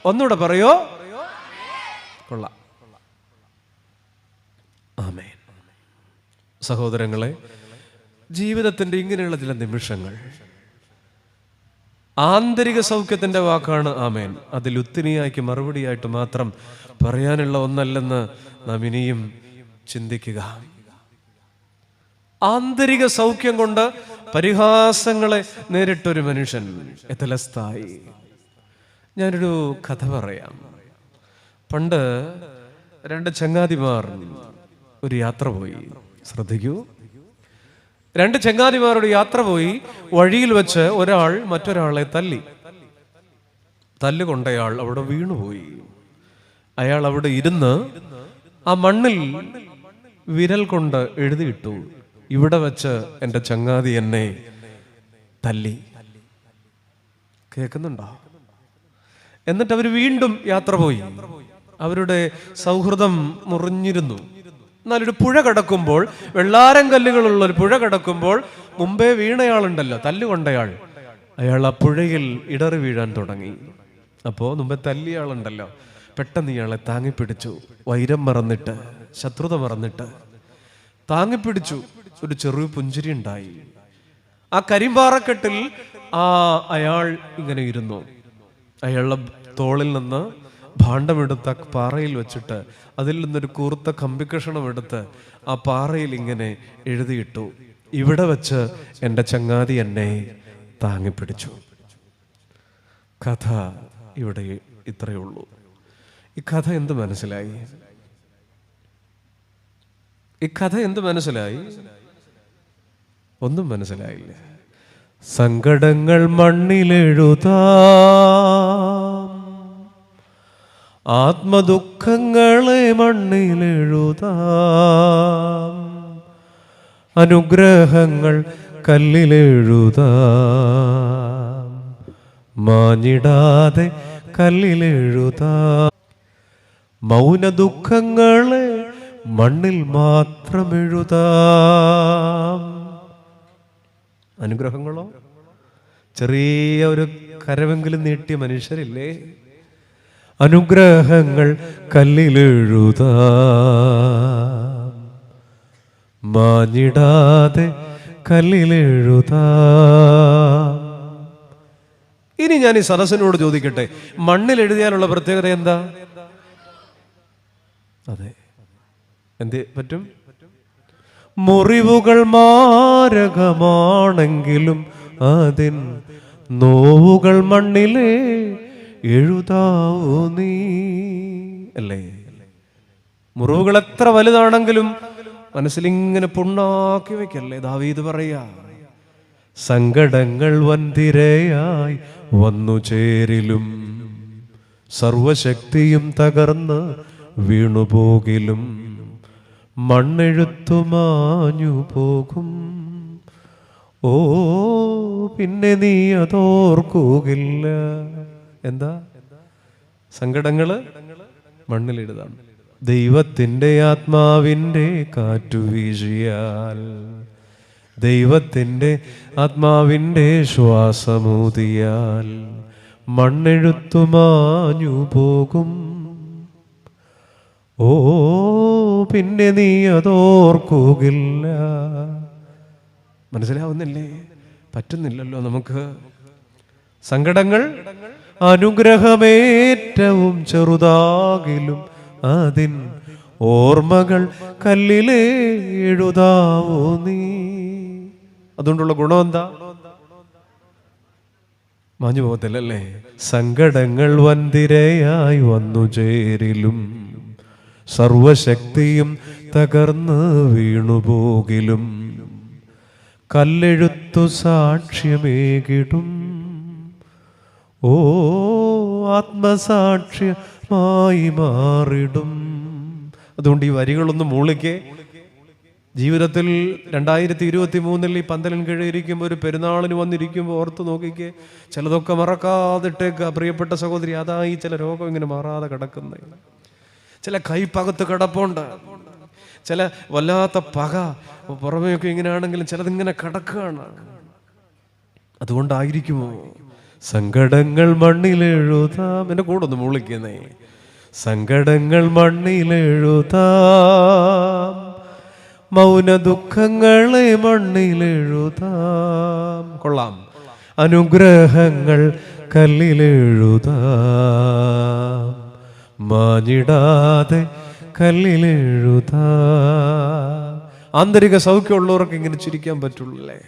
ഒന്നുകൂടെ പറയോ? കൊള്ളാം. ആമേൻ. സഹോദരങ്ങളെ, ജീവിതത്തിന്റെ ഇങ്ങനെയുള്ള ചില നിമിഷങ്ങൾ ആന്തരിക സൗഖ്യത്തിന്റെ വാക്കാണ് ആമേൻ. അതിൽ ഉത്തിനിയായിക്ക് മറുപടിയായിട്ട് മാത്രം പറയാനുള്ള ഒന്നല്ലെന്ന് നാം ഇനിയും ചിന്തിക്കുക. ആന്തരിക സൗഖ്യം കൊണ്ട് പരിഹാസങ്ങളെ നേരിട്ടൊരു മനുഷ്യൻ എത്തലസ്ഥായി. ഞാനൊരു കഥ പറയാം. പണ്ട് രണ്ട് ചങ്ങാതിമാർ ഒരു യാത്ര പോയി. ശ്രദ്ധിക്കൂ. രണ്ട് ചങ്ങാതിമാരുടെ യാത്ര പോയി. വഴിയിൽ വെച്ച് ഒരാൾ മറ്റൊരാളെ തല്ലുകൊണ്ടയാൾ അവിടെ വീണുപോയി. അയാൾ അവിടെ ഇരുന്ന് ആ മണ്ണിൽ വിരൽ കൊണ്ട് എഴുതിയിട്ടു, ഇവിടെ വെച്ച് എൻ്റെ ചങ്ങാതി എന്നെ തല്ലി. കേൾക്കുന്നുണ്ടോ? എന്നിട്ട് അവർ വീണ്ടും യാത്ര പോയി. അവരുടെ സൗഹൃദം മുറിഞ്ഞിരുന്നു. എന്നാലൊരു പുഴ കടക്കുമ്പോൾ, വെള്ളാരം കല്ലുകളുള്ള ഒരു പുഴ കടക്കുമ്പോൾ, മുമ്പേ വീണയാളുണ്ടല്ലോ, തല്ലുകൊണ്ടയാൾ, അയാൾ ആ പുഴയിൽ ഇടറി വീഴാൻ തുടങ്ങി. അപ്പോൾ മുമ്പേ തല്ലിയാളുണ്ടല്ലോ, പെട്ടെന്ന് ഇയാളെ താങ്ങിപ്പിടിച്ചു. വൈരം മറന്നിട്ട്, ശത്രുത മറന്നിട്ട് താങ്ങിപ്പിടിച്ചു. ഒരു ചെറിയ പുഞ്ചിരി ഉണ്ടായി. ആ കരിമ്പാറക്കെട്ടിൽ അയാൾ ഇങ്ങനെ ഇരുന്നു. അയാളുടെ തോളിൽ നിന്ന് ഭാണ്ഡമെടുത്ത പാറയിൽ വെച്ചിട്ട് അതിൽ നിന്നൊരു കൂർത്ത കമ്പിക്കഷണം എടുത്ത് ആ പാറയിൽ ഇങ്ങനെ എഴുതിയിട്ടു, ഇവിടെ വെച്ച് എൻ്റെ ചങ്ങാതി എന്നെ താങ്ങിപ്പിടിച്ചു. കഥ ഇവിടെ ഇത്രയേ ഉള്ളൂ. ഈ കഥ എന്ത് മനസ്സിലായി? ഈ കഥ എന്ത് മനസ്സിലായി? ഒന്നും മനസ്സിലായില്ല. സങ്കടങ്ങൾ മണ്ണിലെഴുതാം, ആത്മദുഃഖങ്ങളെ മണ്ണിലെഴുതാം, അനുഗ്രഹങ്ങൾ കല്ലിലെഴുതാം, മാഞ്ഞിടാതെ കല്ലിലെഴുതാം, മൗന ദുഃഖങ്ങളെ മണ്ണിൽ മാത്രം എഴുതാം. അനുഗ്രഹങ്ങളോ? ചെറിയ ഒരു കരമെങ്കിലും നീട്ടിയ മനുഷ്യരില്ലേ? അനുഗ്രഹങ്ങൾ കല്ലിലെഴുതാം, മാഞ്ഞിടാതെ കല്ലിലെഴുതാം. ഇനി ഞാൻ ഈ സദസ്സിനോട് ചോദിക്കട്ടെ, മണ്ണിൽ എഴുതിയാലുള്ള പ്രത്യേകത എന്താ? അതെ, എന്ത് പറ്റും? മുറിവുകൾ മാരകമാണെങ്കിലും അതിൻ നോവുകൾ മണ്ണിലെ എഴുതാവൂ നീ, അല്ലേ? മുറിവുകൾ എത്ര വലുതാണെങ്കിലും മനസ്സിലിങ്ങനെ പുണ്ണാക്കി വെക്കല്ലേ. ദാവീദ് പറയാ, സങ്കടങ്ങൾ വൻതിരയായി വന്നു ചേരിലും സർവശക്തിയും തകർന്ന് വീണുപോകിലും മണ്ണെഴുത്തുമാഞ്ഞു പോകും. ഓ പിന്നെ നീ അതോർക്കുകയില്ല. എന്താ? സങ്കടങ്ങള് മണ്ണിലിടുതാണ്. ദൈവത്തിൻ്റെ ആത്മാവിൻ്റെ കാറ്റു വീശിയാൽ, ദൈവത്തിൻ്റെ ആത്മാവിൻ്റെ ശ്വാസമൂതിയാൽ മണ്ണെഴുത്തുമാഞ്ഞു പോകും. ഓ പിന്നെ നീ അതോർക്കുകയില്ല. മനസ്സിലാവുന്നില്ലേ? പറ്റുന്നില്ലല്ലോ നമുക്ക്. സങ്കടങ്ങൾ അനുഗ്രഹമേറ്റവും ചെറുതാകിലും അതിൻ ഓർമ്മകൾ കല്ലിലെ എഴുതാവോ നീ. അതുകൊണ്ടുള്ള ഗുണം എന്താ? മാഞ്ഞു പോകത്തില്ലല്ലേ. സങ്കടങ്ങൾ വൻതിരയായി വന്നു ചേരിലും സർവശക്തിയും തകർന്ന് വീണുപോകിലും കല്ലെഴുത്തു സാക്ഷ്യമേകിടും. ഓ ആത്മസാക്ഷ്യമായി മാറിടും. അതുകൊണ്ട് ഈ വരികളൊന്നും മൂളിക്ക്. ജീവിതത്തിൽ 2023 ഈ പന്തലിൻ കീഴിരിക്കുമ്പോൾ, ഒരു പെരുന്നാളിന് വന്നിരിക്കുമ്പോൾ ഓർത്ത് നോക്കിക്കേ. ചിലതൊക്കെ മറക്കാതിട്ടേക്ക് പ്രിയപ്പെട്ട സഹോദരി. അതായി ചില രോഗം ഇങ്ങനെ മാറാതെ കിടക്കുന്നത്, ചില കൈപ്പകത്ത് കിടപ്പുണ്ട്, ചില വല്ലാത്ത പക പുറമേയൊക്കെ ഇങ്ങനെയാണെങ്കിലും ചിലതിങ്ങനെ കിടക്കുകയാണ്. അതുകൊണ്ടായിരിക്കുമോ സങ്കടങ്ങൾ മണ്ണിലെഴുതാം. എൻ്റെ കൂടെ ഒന്ന് മൂളിക്കുന്നേ. സങ്കടങ്ങൾ മണ്ണിലെഴുതാം, മൗന ദുഃഖങ്ങളെ മണ്ണിലെഴുതാം. കൊള്ളാം. അനുഗ്രഹങ്ങൾ കല്ലിലെഴുതാം, മാഞ്ഞിടാതെ കല്ലിലെഴുതാം. ആന്തരിക സൗഖ്യമുള്ളവർക്ക് ഇങ്ങനെ ചിരിക്കാൻ പറ്റുള്ളൂ അല്ലേ?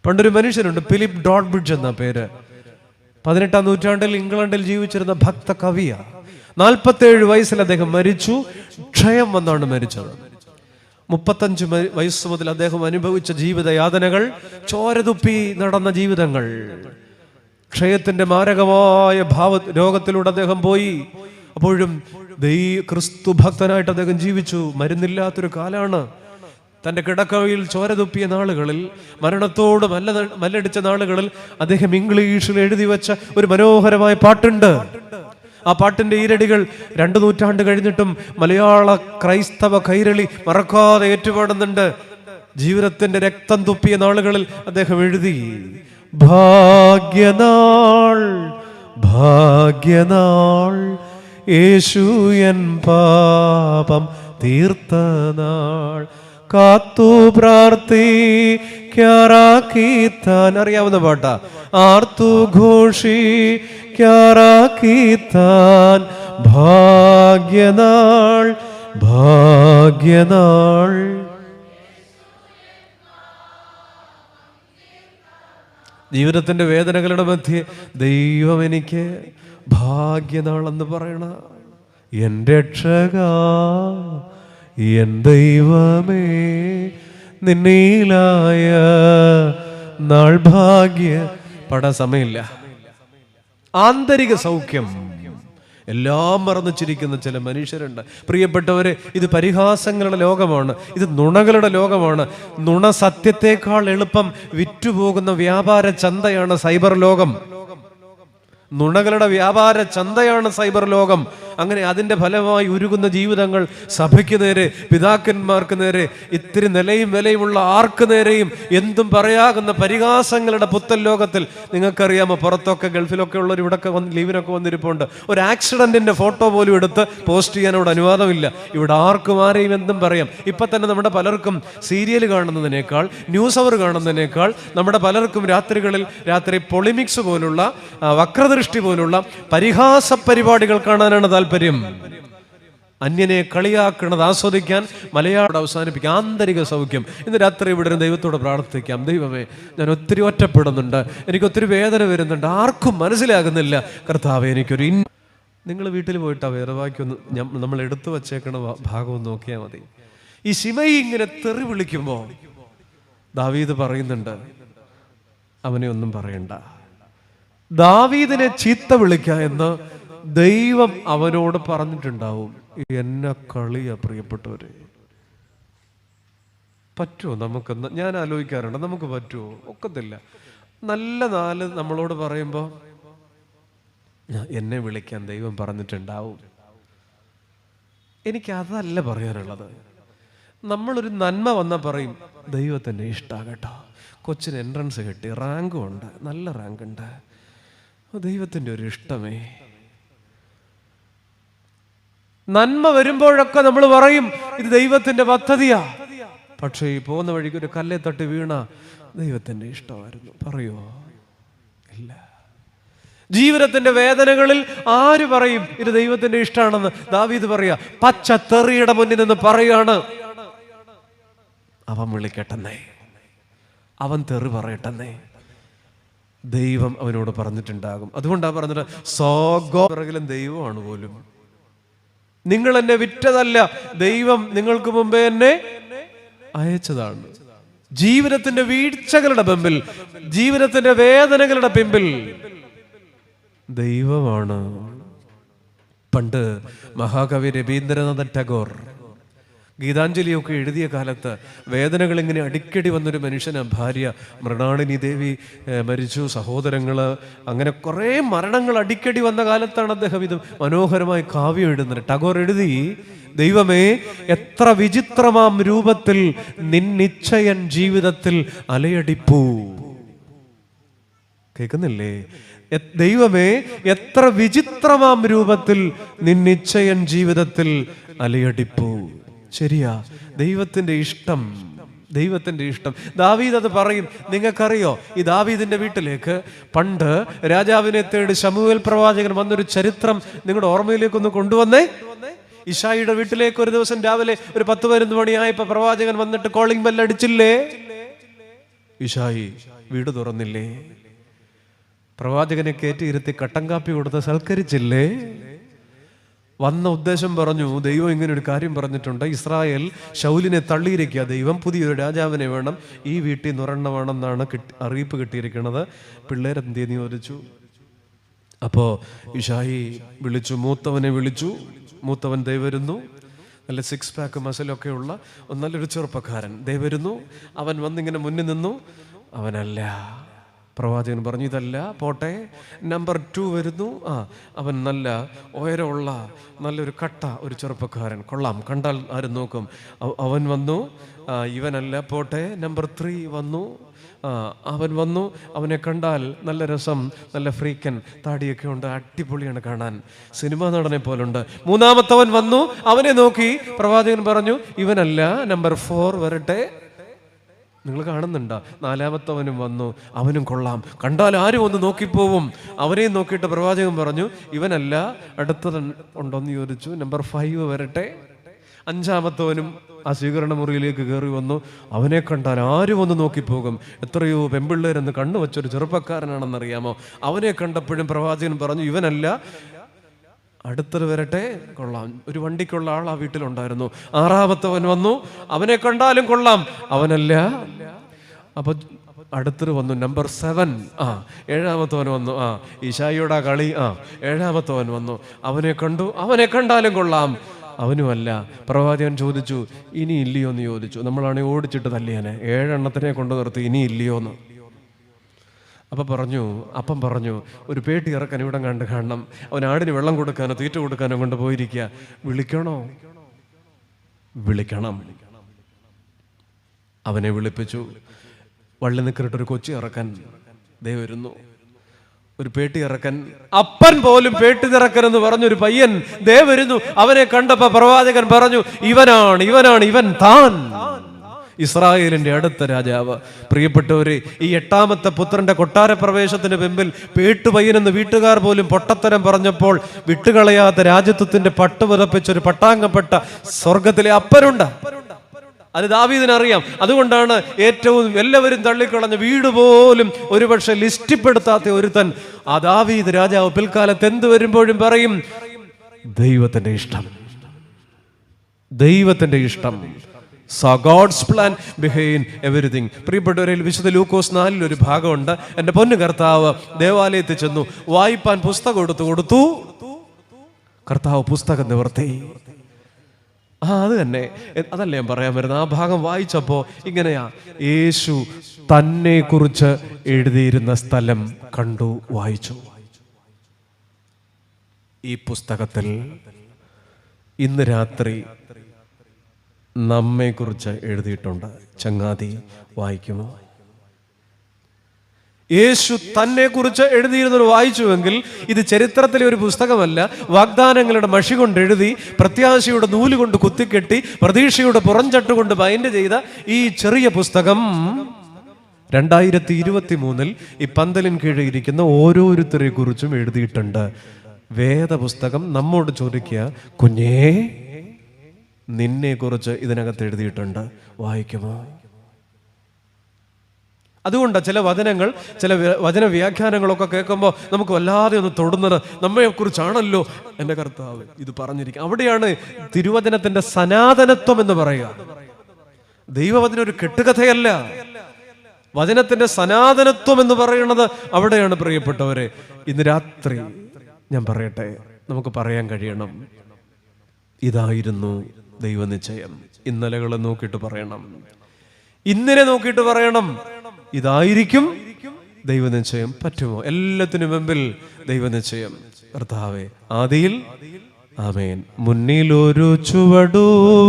പണ്ടൊരു മനുഷ്യനുണ്ട്, ഫിലിപ്പ് ഡോഡ്ബ്രിഡ്ജ് എന്ന പേര്. 18ാം നൂറ്റാണ്ടിൽ ഇംഗ്ലണ്ടിൽ ജീവിച്ചിരുന്ന ഭക്ത കവിയാ. 47 വയസ്സിൽ അദ്ദേഹം മരിച്ചു. ക്ഷയം വന്നാണ് മരിച്ചത്. 35 വയസ്സ് മുതൽ അദ്ദേഹം അനുഭവിച്ച ജീവിത യാതനകൾ, ചോരതുപ്പി നടന്ന ജീവിതങ്ങൾ, ക്ഷയത്തിന്റെ മാരകമായ രോഗത്തിലൂടെ അദ്ദേഹം പോയി. അപ്പോഴും ക്രിസ്തു ഭക്തനായിട്ട് അദ്ദേഹം ജീവിച്ചു. മരുന്നില്ലാത്തൊരു കാലാണ്. തൻ്റെ കിടക്കയിൽ ചോര തുപ്പിയ നാളുകളിൽ, മരണത്തോട് മല്ലടിച്ച നാളുകളിൽ അദ്ദേഹം ഇംഗ്ലീഷിൽ എഴുതി വെച്ച ഒരു മനോഹരമായ പാട്ടുണ്ട്. ആ പാട്ടിന്റെ ഈരടികൾ 2 നൂറ്റാണ്ട് കഴിഞ്ഞിട്ടും മലയാള ക്രൈസ്തവ കൈരളി മറക്കാതെ ഏറ്റുപാടുന്നുണ്ട്. ജീവിതത്തിന്റെ രക്തം തുപ്പിയ നാളുകളിൽ അദ്ദേഹം എഴുതി, ഭാഗ്യനാൾ ഭാഗ്യനാൾ യേശു എൻ പാപം തീർത്ത നാൾ, കാത്തു പ്രാർത്ഥിക്കാറാക്കിത്താൻ. അറിയാവുന്ന പാട്ടാ. ആർത്തു ഘോഷിക്കാറാക്കിത്താൻ, ഭാഗ്യനാൾ ഭാഗ്യനാൾ. ജീവിതത്തിന്റെ വേദനകളുടെ മധ്യേ ദൈവം എനിക്ക് ഭാഗ്യനാൾ എന്ന് പറയണ. എൻ്റെ രക്ഷകാ, എൻ ദൈവമേ, നിന്നീലായ നാൾ ഭാഗ്യ. പാടാൻ സമയമില്ല. ആന്തരിക സൗഖ്യം എല്ലാം മറന്നു ചിരിക്കുന്ന ചില മനുഷ്യരുണ്ട്. പ്രിയപ്പെട്ടവരെ, ഇത് പരിഹാസങ്ങളുടെ ലോകമാണ്, ഇത് നുണകളുടെ ലോകമാണ്. നുണ സത്യത്തെക്കാൾ എളുപ്പം വിറ്റുപോകുന്ന വ്യാപാര ചന്തയാണ് സൈബർ ലോകം. നുണകളുടെ വ്യാപാര ചന്തയാണ് സൈബർ ലോകം. അങ്ങനെ അതിൻ്റെ ഫലമായി ഉരുകുന്ന ജീവിതങ്ങൾ സഭയ്ക്ക് നേരെ, പിതാക്കന്മാർക്ക് നേരെ, ഇത്തിരി നിലയും വിലയുമുള്ള ആർക്ക് നേരെയും എന്തും പറയാകുന്ന പരിഹാസങ്ങളുടെ പുത്തൻ ലോകത്തിൽ. നിങ്ങൾക്കറിയാമോ, പുറത്തൊക്കെ ഗൾഫിലൊക്കെ ഉള്ളവർ ഇവിടൊക്കെ ലീവിനൊക്കെ വന്നിരിപ്പുണ്ട്. ഒരു ആക്സിഡന്റിന്റെ ഫോട്ടോ പോലും എടുത്ത് പോസ്റ്റ് ചെയ്യാനോട് അനുവാദമില്ല. ഇവിടെ ആർക്കും ആരെയും എന്തും പറയാം. ഇപ്പം തന്നെ നമ്മുടെ പലർക്കും സീരിയൽ കാണുന്നതിനേക്കാൾ, ന്യൂസ് അവർ കാണുന്നതിനേക്കാൾ, നമ്മുടെ പലർക്കും രാത്രി പൊളിമിക്സ് പോലുള്ള, വക്രദൃഷ്ടി പോലുള്ള പരിഹാസ പരിപാടികൾ കാണാനാണ് താല്പര്യം. അന്യനെ കളിയാക്കുന്നത് ആസ്വദിക്കാൻ മലയാളം അവസാനിപ്പിക്കുക. ആന്തരിക സൗഖ്യം. ഇന്ന് രാത്രി ഇവിടെ ദൈവത്തോട് പ്രാർത്ഥിക്കാം. ദൈവമേ, ഞാൻ ഒത്തിരി ഒറ്റപ്പെടുന്നുണ്ട്, എനിക്കൊത്തിരി വേദന വരുന്നുണ്ട്, ആർക്കും മനസ്സിലാകുന്നില്ല. കർത്താവേ, എനിക്കൊരു നിങ്ങൾ വീട്ടിൽ പോയിട്ട് ആ വേദവാക്യം നമ്മൾ എടുത്തു വച്ചേക്കണ ഭാഗം നോക്കിയാൽ മതി. ഈ ശിമയി ഇങ്ങനെ തെറി വിളിക്കുമ്പോൾ ദാവീദ് പറയുന്നുണ്ട്, അവനെ ഒന്നും പറയണ്ട, ദാവീദിനെ ചീത്ത വിളിക്ക എന്ന് ദൈവം അവനോട് പറഞ്ഞിട്ടുണ്ടാവും. എന്നെ കളിയാ പ്രിയപ്പെട്ടവര്. പറ്റുമോ നമുക്കൊന്ന്? ഞാൻ ആലോചിക്കാറുണ്ട്, നമുക്ക് പറ്റുമോ? ഒക്കത്തില്ല. നല്ല നാല് നമ്മളോട് പറയുമ്പോൾ എന്നെ വിളിക്കാൻ ദൈവം പറഞ്ഞിട്ടുണ്ടാവും. എനിക്കതല്ല പറയാനുള്ളത്. നമ്മളൊരു നന്മ വന്നാൽ പറയും, ദൈവത്തിൻ്റെ ഇഷ്ടമാണ് കേട്ടോ, കൊച്ചിന് എൻട്രൻസ് കിട്ടി, റാങ്കും ഉണ്ട്, നല്ല റാങ്ക് ഉണ്ട്, ദൈവത്തിൻ്റെ ഒരു ഇഷ്ടമേ. നന്മ വരുമ്പോഴൊക്കെ നമ്മൾ പറയും ഇത് ദൈവത്തിൻ്റെ പദ്ധതിയാ. പക്ഷേ ഈ പോകുന്ന വഴിക്ക് ഒരു കല്ലെ തട്ടി വീണ ദൈവത്തിൻ്റെ ഇഷ്ടമായിരുന്നു പറയുമോ? ഇല്ല. ജീവിതത്തിന്റെ വേദനകളിൽ ആര് പറയും ഇത് ദൈവത്തിന്റെ ഇഷ്ടമാണെന്ന്? ദാവീദ് പറയാ, പച്ച തെറിയുടെ മുന്നിൽ നിന്ന് പറയാണ്, അവൻ വിളിക്കട്ടെന്നേ, അവൻ തെറി പറയട്ടെന്നേ, ദൈവം അവനോട് പറഞ്ഞിട്ടുണ്ടാകും. അതുകൊണ്ടാ പറഞ്ഞത്, പിറകിലും ദൈവമാണ് പോലും. നിങ്ങൾ എന്നെ വിറ്റതല്ല, ദൈവം നിങ്ങൾക്ക് മുമ്പേ എന്നെ അയച്ചതാണ്. ജീവിതത്തിന്റെ വീഴ്ചകളുടെ പിമ്പിൽ, ജീവിതത്തിന്റെ വേദനകളുടെ പിമ്പിൽ ദൈവമാണ്. പണ്ട് മഹാകവി രവീന്ദ്രനാഥ ടാഗോർ ഗീതാഞ്ജലിയൊക്കെ എഴുതിയ കാലത്ത് വേദനകൾ ഇങ്ങനെ അടിക്കടി വന്നൊരു മനുഷ്യന്, ഭാര്യ മൃണാളിനി ദേവി മരിച്ചു, സഹോദരങ്ങള്, അങ്ങനെ കുറേ മരണങ്ങൾ അടിക്കടി വന്ന കാലത്താണ് അദ്ദേഹം ഇത് മനോഹരമായി കാവ്യം എഴുതുന്നത്. ടാഗോർ എഴുതി, ദൈവമേ എത്ര വിചിത്രമാം രൂപത്തിൽ നിന്നിച്ഛയൻ ജീവിതത്തിൽ അലയടിപ്പൂ. കേൾക്കുന്നില്ലേ? ദൈവമേ എത്ര വിചിത്രമാം രൂപത്തിൽ നിന്നിച്ഛയൻ ജീവിതത്തിൽ അലയടിപ്പൂ. ശരിയാ, ദൈവത്തിന്റെ ഇഷ്ടം, ദൈവത്തിന്റെ ഇഷ്ടം. ദാവീദ് അത് പറയും. നിങ്ങൾക്കറിയോ, ഈ ദാവീദിന്റെ വീട്ടിലേക്ക് പണ്ട് രാജാവിനെ തേടി ശമൂവേൽ പ്രവാചകൻ വന്നൊരു ചരിത്രം നിങ്ങളുടെ ഓർമ്മയിലേക്കൊന്ന് കൊണ്ടുവന്നേ. ഇശായിയുടെ വീട്ടിലേക്ക് ഒരു ദിവസം രാവിലെ ഒരു 10-11 മണിയായപ്പോ പ്രവാചകൻ വന്നിട്ട് കോളിംഗ് ബെൽ അടിച്ചില്ലേ? ഇശായി വീട് തുറന്നില്ലേ? പ്രവാചകനെ കയറ്റിയിരുത്തി കട്ടൻ കാപ്പി കൊടുത്ത് സൽക്കരിച്ചില്ലേ? വന്ന ഉദ്ദേശം പറഞ്ഞു, ദൈവം ഇങ്ങനെ ഒരു കാര്യം പറഞ്ഞിട്ടുണ്ട്, ഇസ്രായേൽ ശൗലിനെ തള്ളിയിരിക്കുക, ദൈവം പുതിയൊരു രാജാവിനെ വേണം, ഈ വീട്ടിൽ നിറണ്ണ വേണമെന്നാണ് അറിയിപ്പ് കിട്ടിയിരിക്കുന്നത്. പിള്ളേരെന്ത് ചോദിച്ചു. അപ്പോൾ ഇശായി വിളിച്ചു, മൂത്തവനെ വിളിച്ചു. മൂത്തവൻ ദേ വരുന്നു, നല്ല 6 പാക്ക് മസിലൊക്കെ ഉള്ള നല്ലൊരു ചെറുപ്പക്കാരൻ ദേ വരുന്നു. അവൻ വന്നിങ്ങനെ മുന്നിൽ നിന്നു. അവനല്ല. പ്രവാചകൻ പറഞ്ഞു, ഇതല്ല, പോട്ടെ. നമ്പർ 2 വരുന്നു. അവൻ നല്ല ഉയരമുള്ള നല്ലൊരു കട്ട ഒരു ചെറുപ്പക്കാരൻ, കൊള്ളാം, കണ്ടാൽ ആരും നോക്കും. അവൻ വന്നു. ഇവനല്ല, പോട്ടെ. നമ്പർ 3 വന്നു. അവൻ വന്നു. അവനെ കണ്ടാൽ നല്ല രസം, നല്ല ഫ്രീക്കൻ, താടിയൊക്കെ ഉണ്ട്, അടിപൊളിയാണ് കാണാൻ, സിനിമാ നടനെ പോലുണ്ട്. മൂന്നാമത്തവൻ വന്നു. അവനെ നോക്കി പ്രവാചകൻ പറഞ്ഞു, ഇവനല്ല, നമ്പർ 4 വരട്ടെ. നിങ്ങൾ കാണുന്നുണ്ടോ? നാലാമത്തവനും വന്നു. അവനും കൊള്ളാം, കണ്ടാൽ ആരും ഒന്ന് നോക്കിപ്പോവും. അവനെയും നോക്കിയിട്ട് പ്രവാചകൻ പറഞ്ഞു, ഇവനല്ല, അടുത്തത് ഉണ്ടോന്ന് ചോദിച്ചു. നമ്പർ 5 വരട്ടെ. അഞ്ചാമത്തവനും ആ സ്വീകരണ മുറിയിലേക്ക് കയറി വന്നു. അവനെ കണ്ടാൽ ആരും ഒന്ന് നോക്കിപ്പോകും. എത്രയോ പെമ്പിള്ളേരെന്ന് കണ്ണു വെച്ചൊരു ചെറുപ്പക്കാരനാണെന്നറിയാമോ? അവനെ കണ്ടപ്പോഴും പ്രവാചകൻ പറഞ്ഞു, ഇവനല്ല, അടുത്തത് വരട്ടെ. കൊള്ളാം, ഒരു വണ്ടിക്കുള്ള ആൾ ആ വീട്ടിലുണ്ടായിരുന്നു. ആറാമത്തവൻ വന്നു. അവനെ കണ്ടാലും കൊള്ളാം, അവനല്ല. അപ്പൊ അടുത്തത് വന്നു, നമ്പർ 7. ഏഴാമത്തവൻ വന്നു. ഈശായിയോടാ കളി. ഏഴാമത്തവൻ വന്നു. അവനെ കണ്ടു. അവനെ കണ്ടാലും കൊള്ളാം, അവനുമല്ല. പ്രവാചകൻ ചോദിച്ചു, ഇനി ഇല്ലയോ എന്ന് ചോദിച്ചു. നമ്മളാണെങ്കിൽ ഓടിച്ചിട്ട് തല്ലിയാനെ. 7 എണ്ണത്തിനെ കൊണ്ടു നിർത്തി, ഇനി ഇല്ലയോന്ന്. അപ്പം പറഞ്ഞു, ഒരു പേട്ടി ഇറക്കാൻ ഇവിടെ കാണണം. അവൻ ആടിന് വെള്ളം കൊടുക്കാനോ തീറ്റ കൊടുക്കാനോ കൊണ്ട് പോയിരിക്കുക. വിളിക്കണോ? വിളിക്കണം. അവനെ വിളിപ്പിച്ചു. വള്ളി നിൽക്കിട്ടൊരു കൊച്ചി ഇറക്കാൻ ദേ വരുന്നു. ഒരു പേട്ടി ഇറക്കൻ, അപ്പൻ പോലും പേട്ടി ഇറക്കനെന്ന് പറഞ്ഞൊരു പയ്യൻ ദേ വരുന്നു. അവനെ കണ്ടപ്പോ പ്രവാചകൻ പറഞ്ഞു, ഇവൻ താൻ, ഇസ്രായേലിന്റെ അടുത്ത രാജാവ്. പ്രിയപ്പെട്ടവരെ, ഈ 8ാമത്തെ പുത്രന്റെ കൊട്ടാര പ്രവേശത്തിന് പിമ്പിൽ പേട്ടുപയ്യനെന്ന് വീട്ടുകാർ പോലും പൊട്ടത്തരം പറഞ്ഞപ്പോൾ വിട്ടുകളയാത്ത രാജ്യത്വത്തിന്റെ പട്ടുവിറപ്പിച്ചൊരു പട്ടാങ്കപ്പെട്ട സ്വർഗത്തിലെ അപ്പനുണ്ട്. അത് ദാവീദിനറിയാം. അതുകൊണ്ടാണ് ഏറ്റവും എല്ലാവരും തള്ളിക്കളഞ്ഞ വീട് പോലും ഒരുപക്ഷെ ലിസ്റ്റിപ്പെടുത്താത്ത ഒരുത്തൻ ആ ദാവീദ് രാജാവ് പിൽക്കാലത്ത് എന്ത് വരുമ്പോഴും പറയും, ദൈവത്തിന്റെ ഇഷ്ടം, ദൈവത്തിന്റെ ഇഷ്ടം. saw God's plan behind everything. പ്രിയപ്പെട്ടവരിൽ വിശുദ്ധ ലൂക്കോസ് 4 ഒരു ഭാഗമുണ്ട്. എൻ്റെ പൊന്നു കർത്താവ് ദേവാലയത്തിൽ ചെന്നു, വായിപ്പാൻ പുസ്തകം കൊടുത്തു. കർത്താവ് പുസ്തകം നിവർത്തി. അത് തന്നെ, അതല്ലേ ഞാൻ പറയാൻ വരുന്നത്. ആ ഭാഗം വായിച്ചപ്പോൾ ഇങ്ങനെയാ, യേശു തന്നെ കുറിച്ച് എഴുതിയിരുന്ന സ്ഥലം കണ്ടു, വായിച്ചു. ഈ പുസ്തകത്തിൽ ഇന്ന് രാത്രി നമ്മെ കുറിച്ച് എഴുതിയിട്ടുണ്ട്. ചങ്ങാതി, വായിക്കുമോ? യേശു തന്നെ കുറിച്ച് എഴുതിയിരുന്നത് വായിച്ചുവെങ്കിൽ ഇത് ചരിത്രത്തിലെ ഒരു പുസ്തകമല്ല, വാഗ്ദാനങ്ങളുടെ മഷി കൊണ്ട് എഴുതി, പ്രത്യാശയുടെ നൂല് കൊണ്ട് കുത്തിക്കെട്ടി, പ്രതീക്ഷയുടെ പുറംചട്ടുകൊണ്ട് ബൈൻഡ് ചെയ്ത ഈ ചെറിയ പുസ്തകം 2023 ഈ പന്തലിൻ കീഴിൽ ഇരിക്കുന്ന ഓരോരുത്തരെ കുറിച്ചും എഴുതിയിട്ടുണ്ട്. വേദപുസ്തകം നമ്മോട് ചോദിക്കുക, കുഞ്ഞേ, നിന്നെ കുറിച്ച് ഇതിനകത്ത് എഴുതിയിട്ടുണ്ട്, വായിക്കുമോ? അതുകൊണ്ട് ചില വചനങ്ങൾ, ചില വചന വ്യാഖ്യാനങ്ങളൊക്കെ കേൾക്കുമ്പോൾ നമുക്ക് വല്ലാതെ ഒന്ന് തൊടുന്നത് നമ്മെക്കുറിച്ചാണല്ലോ എൻ്റെ കർത്താവ് ഇത് പറഞ്ഞിരിക്കുക. അവിടെയാണ് തിരുവചനത്തിന്റെ സനാതനത്വം എന്ന് പറയുക. ദൈവവചനം ഒരു കെട്ടുകഥയല്ല. വചനത്തിന്റെ സനാതനത്വം എന്ന് പറയുന്നത് അവിടെയാണ്. പ്രിയപ്പെട്ടവരെ, ഇന്ന് രാത്രി ഞാൻ പറയട്ടെ, നമുക്ക് പറയാൻ കഴിയണം, ഇതായിരുന്നു ദൈവനിശ്ചയം. ഇന്നലകളെ നോക്കിയിട്ട് പറയണം, ഇന്നിനെ നോക്കിയിട്ട് പറയണം, ഇതായിരിക്കും ദൈവനിശ്ചയം. പറ്റുമോ? എല്ലാത്തിനു മുമ്പിൽ ദൈവനിശ്ചയം. കർത്താവേ, ആദിയിൽ ആമേൻ. മുന്നിലൊരു ചുവടു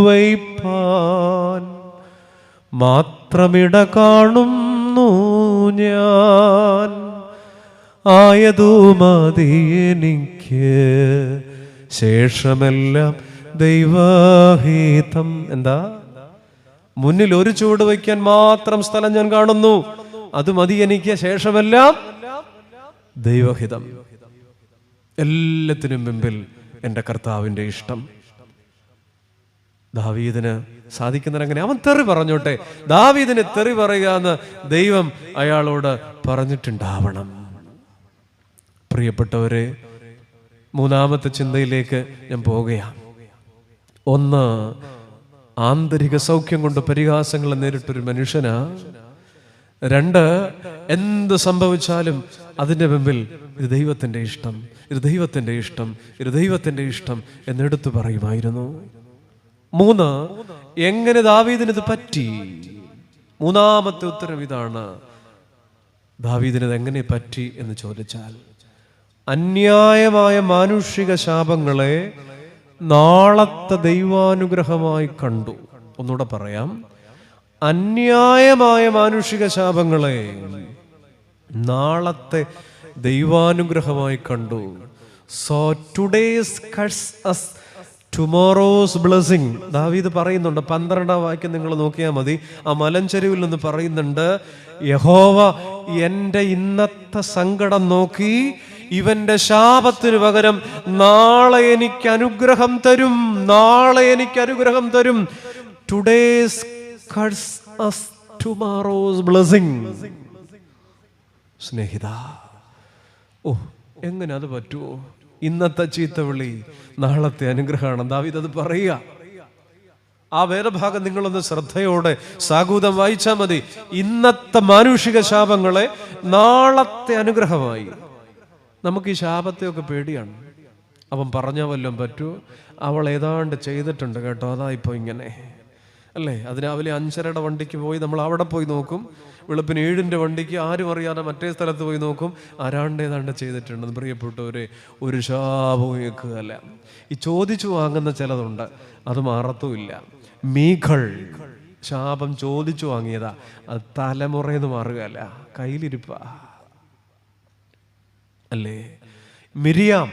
വയ്പാൻ മാത്രമിട കാണുന്നു ഞാൻ, ആയതു മതി എനിക്ക്, ശേഷമെല്ലാം ദൈവഹിതം. എന്താ? മുന്നിൽ ഒരു ചുവട് വയ്ക്കാൻ മാത്രം സ്ഥലം ഞാൻ കാണുന്നു, അത് മതി എനിക്ക്, ശേഷമെല്ലാം ദൈവഹിതം. എല്ലാത്തിനും മുമ്പിൽ എൻ്റെ കർത്താവിൻ്റെ ഇഷ്ടം. ദാവീദിന് സാധിക്കുന്നതിനങ്ങനെ അവൻ തെറി പറഞ്ഞോട്ടെ. ദാവീദിന് തെറി പറയുക എന്ന് ദൈവം അയാളോട് പറഞ്ഞിട്ടുണ്ടാവണം. പ്രിയപ്പെട്ടവരെ, മൂന്നാമത്തെ ചിന്തയിലേക്ക് ഞാൻ പോവുകയാണ്. ഒന്ന്, ആന്തരിക സൗഖ്യം കൊണ്ട് പരിഹാസങ്ങൾ നേരിട്ടൊരു മനുഷ്യനാ. രണ്ട്, എന്ത് സംഭവിച്ചാലും അതിൻ്റെ മുമ്പിൽ ഇത് ദൈവത്തിൻ്റെ ഇഷ്ടം, ഇത് ദൈവത്തിൻ്റെ ഇഷ്ടം, ഇത് ദൈവത്തിൻ്റെ ഇഷ്ടം എന്നെടുത്തു പറയുമായിരുന്നു. മൂന്ന്, എങ്ങനെ ദാവീദിന് ഇത് പറ്റി? മൂന്നാമത്തെ ഉത്തരം ഇതാണ്. ദാവീദിന് എങ്ങനെ പറ്റി എന്ന് ചോദിച്ചാൽ, അന്യായമായ മാനുഷിക ശാപങ്ങളെ നാളത്തെ ദൈവാനുഗ്രഹമായി കണ്ടു. ഒന്നുകൂടെ പറയാം, അന്യായമായ മാനുഷിക ശാപങ്ങളെ നാളത്തെ ദൈവാനുഗ്രഹമായി കണ്ടു. So today's curse us tomorrow's blessing. ദാവീദ് പറയുന്നുണ്ട്, 12-ാം വാക്യം നിങ്ങൾ നോക്കിയാൽ മതി. ആ മലഞ്ചെരുവിൽ നിന്ന് പറയുന്നുണ്ട്, യഹോവ എൻ്റെ ഇന്നത്തെ സങ്കടം നോക്കി ഇവന്റെ ശാപത്തിന് പകരം നാളെ എനിക്ക് അനുഗ്രഹം തരും, നാളെ എനിക്ക് അനുഗ്രഹം തരും. Today's curse us tomorrow's blessing. സ്നേഹിത, ഓ, എങ്ങനെ അത് പറ്റുമോ? ഇന്നത്തെ ചീത്തവിളി നാളത്തെ അനുഗ്രഹമാണ്. ദാവീദ് അത് പറയുക. ആ വേദഭാഗം നിങ്ങളൊന്ന് ശ്രദ്ധയോടെ സാഗൂതം വായിച്ചാൽ മതി. ഇന്നത്തെ മാനുഷിക ശാപങ്ങളെ നാളത്തെ അനുഗ്രഹമായി. നമുക്ക് ഈ ശാപത്തെയൊക്കെ പേടിയാണ്. അവൻ പറഞ്ഞാൽ വല്ലതും പറ്റുമോ? അവൾ ഏതാണ്ട് ചെയ്തിട്ടുണ്ട് കേട്ടോ, അതാ ഇപ്പോൾ ഇങ്ങനെ അല്ലേ. അത് രാവിലെ 5:30 വണ്ടിക്ക് പോയി നമ്മൾ അവിടെ പോയി നോക്കും, വെളുപ്പിന് 7 വണ്ടിക്ക് ആരും അറിയാതെ മറ്റേ സ്ഥലത്ത് പോയി നോക്കും, ഏതാണ്ട് ചെയ്തിട്ടുണ്ടെന്ന്. പ്രിയപ്പെട്ടവരെ, ഒരു ശാപവും കേൾക്കുകയല്ല. ഈ ചോദിച്ചു വാങ്ങുന്ന ചിലതുണ്ട്, അത് മാറത്തുമില്ല. മീഖൾ ശാപം ചോദിച്ചു വാങ്ങിയതാ, അത് തലമുറയെന്ന് മാറുകയല്ല, കയ്യിലിരിപ്പാ അല്ലേ. മിരിയാം,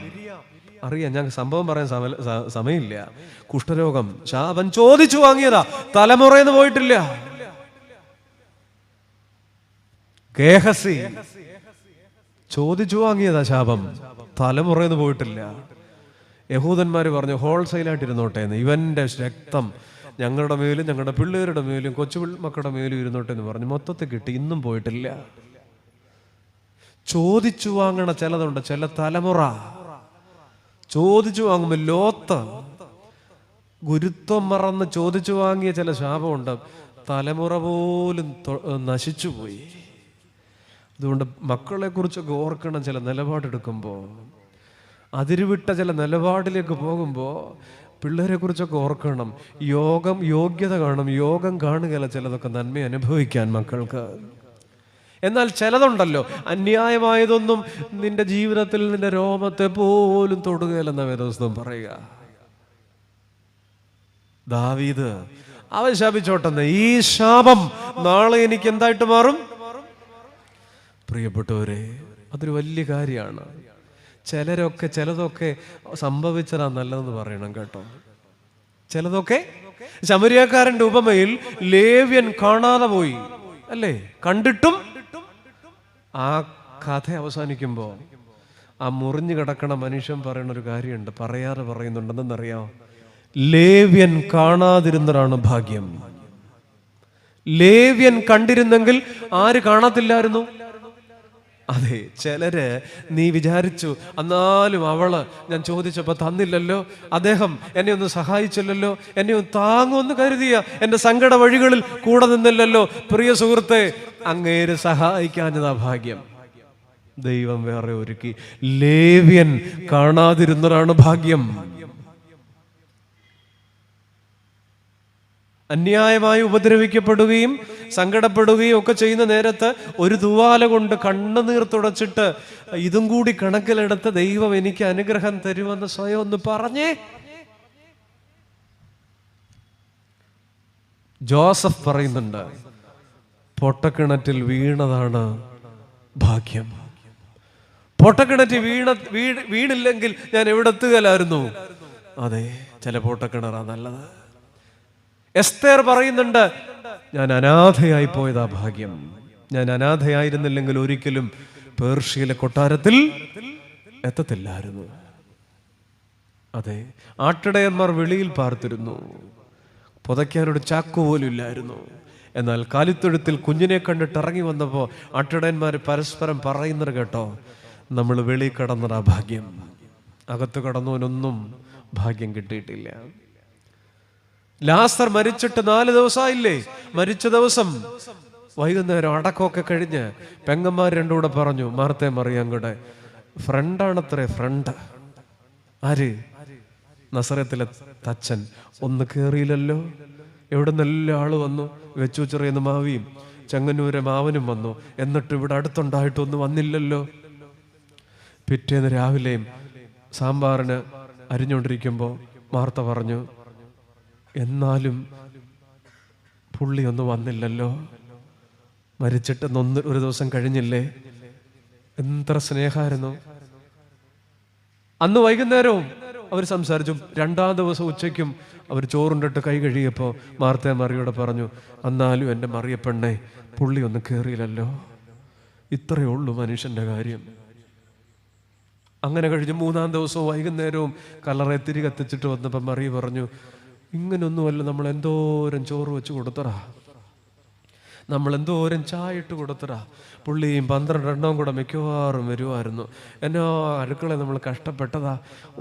അറിയാം, ഞാൻ സംഭവം പറയാൻ സമയമില്ല. കുഷ്ഠരോഗം ശാപം ചോദിച്ചു വാങ്ങിയതാ, തലമുറയെന്ന് പോയിട്ടില്ല. ഗേഹസി ചോദിച്ചു വാങ്ങിയതാ ശാപം, തലമുറയെന്ന് പോയിട്ടില്ല. യഹൂദന്മാർ പറഞ്ഞു, ഹോൾസെയിലായിട്ട് ഇരുന്നോട്ടെ എന്ന്, ഇവന്റെ രക്തം ഞങ്ങളുടെ മേലും ഞങ്ങളുടെ പിള്ളേരുടെ മേലും കൊച്ചു മക്കളുടെ മേലും ഇരുന്നോട്ടെ എന്ന് പറഞ്ഞു. മൊത്തത്തിൽ കിട്ടി, ഇന്നും പോയിട്ടില്ല. ചോദിച്ചു വാങ്ങണ ചിലതുണ്ട്, ചില തലമുറ ചോദിച്ചു വാങ്ങുമ്പോൾ ലോത്ത് ഗുരുത്വം മറന്ന് ചോദിച്ചു വാങ്ങിയ ചില ശാപമുണ്ട്, തലമുറ പോലും നശിച്ചുപോയി. അതുകൊണ്ട് മക്കളെ കുറിച്ചൊക്കെ ഓർക്കണം. ചില നിലപാടെടുക്കുമ്പോൾ, അതിരുവിട്ട ചില നിലപാടിലേക്ക് പോകുമ്പോൾ പിള്ളേരെ കുറിച്ചൊക്കെ ഓർക്കണം. യോഗ്യത കാണും, യോഗം കാണുകയല്ല ചിലതൊക്കെ നന്മ അനുഭവിക്കാൻ മക്കൾക്ക്. എന്നാൽ ചിലതുണ്ടല്ലോ, അന്യായമായതൊന്നും നിന്റെ ജീവിതത്തിൽ നിന്റെ രോമത്തെ പോലും തൊടുകയില്ലെന്ന വേദപുസ്തകം പറയുക. ദാവീദ് അവൻ ശപിച്ചോട്ടെന്ന്, ഈ ശാപം നാളെ എനിക്ക് എന്തായിട്ട് മാറും? പ്രിയപ്പെട്ടവരെ, അതൊരു വലിയ കാര്യമാണ്. ചിലതൊക്കെ സംഭവിച്ചതാ നല്ലതെന്ന് പറയണം കേട്ടോ. ചിലതൊക്കെ ശമരിയാക്കാരന്റെ ഉപമയിൽ ലേവ്യൻ കാണാതെ പോയി അല്ലേ, കണ്ടിട്ടും ആ കഥ അവസാനിക്കുമ്പോൾ ആ മുറിഞ്ഞു കിടക്കണ മനുഷ്യൻ പറയുന്ന ഒരു കാര്യമുണ്ട്, പറയാതെ പറയുന്നുണ്ടെന്നറിയാം. ലേവ്യൻ കാണാതിരുന്നതാണ് ഭാഗ്യം. ലേവ്യൻ കണ്ടിരുന്നെങ്കിൽ ആര് കാണത്തില്ലായിരുന്നു? അതെ, ചിലര് നീ വിചാരിച്ചു എന്നാലും അവള് ഞാൻ ചോദിച്ചപ്പോ തന്നില്ലല്ലോ, അദ്ദേഹം എന്നെ ഒന്ന് സഹായിച്ചില്ലല്ലോ, എന്നെ ഒന്ന് താങ്ങുമെന്ന് കരുതിയ എന്റെ സങ്കട വഴികളിൽ കൂടെ നിന്നില്ലല്ലോ. പ്രിയ സുഹൃത്തെ, അങ്ങേര് സഹായിക്കാഞ്ഞതാ ഭാഗ്യം. ദൈവം വേറെ ഒരുക്കി. ലേവ്യൻ കാണാതിരുന്നതാണ് ഭാഗ്യം. അന്യായമായി ഉപദ്രവിക്കപ്പെടുകയും സങ്കടപ്പെടുകയും ഒക്കെ ചെയ്യുന്ന നേരത്ത് ഒരു തൂവാല കൊണ്ട് കണ്ണുനീർ തുടച്ചിട്ട് ഇതും കൂടി കണക്കിലെടുത്ത് ദൈവം എനിക്ക് അനുഗ്രഹം തരുമെന്ന് സ്വയം ഒന്ന് പറഞ്ഞേ. ജോസഫ് പറയുന്നുണ്ട്, പൊട്ടക്കിണറ്റിൽ വീണതാണ് ഭാഗ്യം. പൊട്ടക്കിണറ്റിൽ വീണില്ലെങ്കിൽ ഞാൻ എവിടെ എത്തുകയില്ലായിരുന്നു. അതെ, ചില പൊട്ടക്കിണറാ നല്ലത്. എസ്തേർ പറയുന്നുണ്ട്, ഞാൻ അനാഥയായി പോയതാ ഭാഗ്യം. ഞാൻ അനാഥയായിരുന്നില്ലെങ്കിൽ ഒരിക്കലും പേർഷ്യയിലെ കൊട്ടാരത്തിൽ എത്തത്തില്ലായിരുന്നു. അതെ, ആട്ടിടയന്മാർ വെളിയിൽ പാർത്തിരുന്നു, പുതയ്ക്കാനൊരു ചാക്കു പോലും ഇല്ലായിരുന്നു. എന്നാൽ കാലിത്തൊഴുത്തിൽ കുഞ്ഞിനെ കണ്ടിട്ട് ഇറങ്ങി വന്നപ്പോൾ ആട്ടിടയന്മാർ പരസ്പരം പറയുന്നത് കേട്ടോ, നമ്മൾ വെളിയിൽ കടന്നതാ ഭാഗ്യം, അകത്ത് കടന്നവനൊന്നും ഭാഗ്യം കിട്ടിയിട്ടില്ല. ലാസർ മരിച്ചിട്ട് 4 ദിവസമായില്ലേ? മരിച്ച ദിവസം വൈകുന്നേരം അടക്കമൊക്കെ കഴിഞ്ഞ് പെങ്ങന്മാർ രണ്ടും കൂടെ പറഞ്ഞു, മാർത്തയും മറിയാം കൂടെ, ഫ്രണ്ടാണത്രേ ഫ്രണ്ട്. ആര്? നസറത്തിലെ തച്ചൻ. ഒന്ന് കേറിയില്ലല്ലോ. എവിടെ നിന്നെല്ലാം ആള് വന്നു. വെച്ചു ചെറിയുന്ന മാവിയും ചെങ്ങന്നൂരെ മാവനും വന്നു, എന്നിട്ട് ഇവിടെ അടുത്തുണ്ടായിട്ടൊന്നും വന്നില്ലല്ലോ. പിറ്റേന്ന് രാവിലെയും സാമ്പാറിന് അരിഞ്ഞുകൊണ്ടിരിക്കുമ്പോൾ മാർത്ത പറഞ്ഞു, എന്നാലും പുള്ളി ഒന്നും വന്നില്ലല്ലോ. മരിച്ചിട്ട് ഒരു ദിവസം കഴിഞ്ഞില്ലേ? എത്ര സ്നേഹമായിരുന്നു. അന്ന് വൈകുന്നേരവും അവർ സംസാരിച്ചു. 2-ാം ദിവസം ഉച്ചയ്ക്കും അവർ ചോറുണ്ടിട്ട് കൈ കഴിയപ്പോൾ മാർത്തയും മറിയോട് പറഞ്ഞു, എന്നാലും എൻ്റെ മറിയപ്പെണ്ണെ പുള്ളി ഒന്നും കയറിയില്ലല്ലോ. ഇത്രയേ ഉള്ളൂ മനുഷ്യൻ്റെ കാര്യം. അങ്ങനെ കഴിഞ്ഞ് 3-ാം ദിവസവും വൈകുന്നേരവും കല്ലറയെ തിരികെ എത്തിച്ചിട്ട് വന്നപ്പോൾ മറിയ പറഞ്ഞു, ഇങ്ങനൊന്നുമല്ല, നമ്മൾ എന്തോരം ചോറ് വെച്ച് കൊടുത്തറാ, നമ്മൾ എന്തോരം ചായ ഇട്ട് കൊടുത്തറാ. പുള്ളിയും 12 എണ്ണവും കൂടെ മിക്കവാറും വരുമായിരുന്നു. എന്നോ അടുക്കള നമ്മൾ കഷ്ടപ്പെട്ടതാ,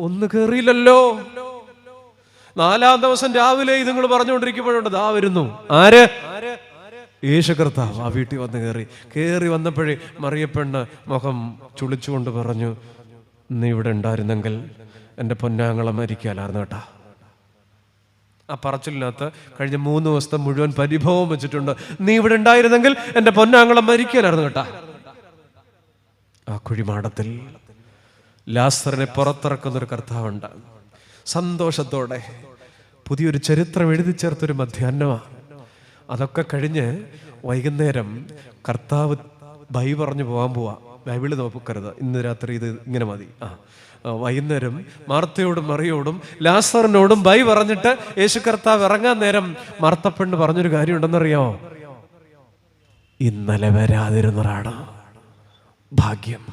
ഒന്ന് കയറിയില്ലല്ലോ. 4-ാം ദിവസം രാവിലെ നിങ്ങൾ പറഞ്ഞുകൊണ്ടിരിക്കുമ്പോഴുണ്ട്, ദാ വരുന്നു. ആര്? യേശു കർത്താവ് ആ വീട്ടിൽ വന്ന് കയറി വന്നപ്പോഴേ മറിയപ്പെണ്ണ് മുഖം ചുളിച്ചുകൊണ്ട് പറഞ്ഞു, നീ ഇവിടെ ഉണ്ടായിരുന്നെങ്കിൽ എൻ്റെ പൊന്നാങ്ങളെ മരിക്കാലായിരുന്നു കേട്ടാ. ആ പറച്ചിലിനകത്ത് കഴിഞ്ഞ 3 ദിവസത്തെ മുഴുവൻ പരിഭവം വെച്ചിട്ടുണ്ട്. നീ ഇവിടെ ഉണ്ടായിരുന്നെങ്കിൽ എൻ്റെ പൊന്നാങ്ങളെ മരിക്കലായിരുന്നു കേട്ടാ. ആ കുഴിമാടത്തിൽ ലാസറിനെ പുറത്തിറക്കുന്നൊരു കർത്താവുണ്ട്. സന്തോഷത്തോടെ പുതിയൊരു ചരിത്രം എഴുതി ചേർത്തൊരു മധ്യാഹ്നമാണ്. അതൊക്കെ കഴിഞ്ഞ് വൈകുന്നേരം കർത്താവ് ബൈ പറഞ്ഞു പോകാൻ പോവാ. ബൈബിള് നോക്കരുത്, ഇന്ന് രാത്രി ഇത് ഇങ്ങനെ മതി. വൈകുന്നേരം മാർത്തയോടും മറിയോടും ലാസറിനോടും ബൈ പറഞ്ഞിട്ട് യേശു കർത്താവ് ഇറങ്ങാൻ നേരം മാർത്തപ്പെണ്ണ് പറഞ്ഞൊരു കാര്യം ഉണ്ടെന്നറിയോ? ഇന്നലെ വരാതിരുന്നതാണ് ഭാഗ്യം.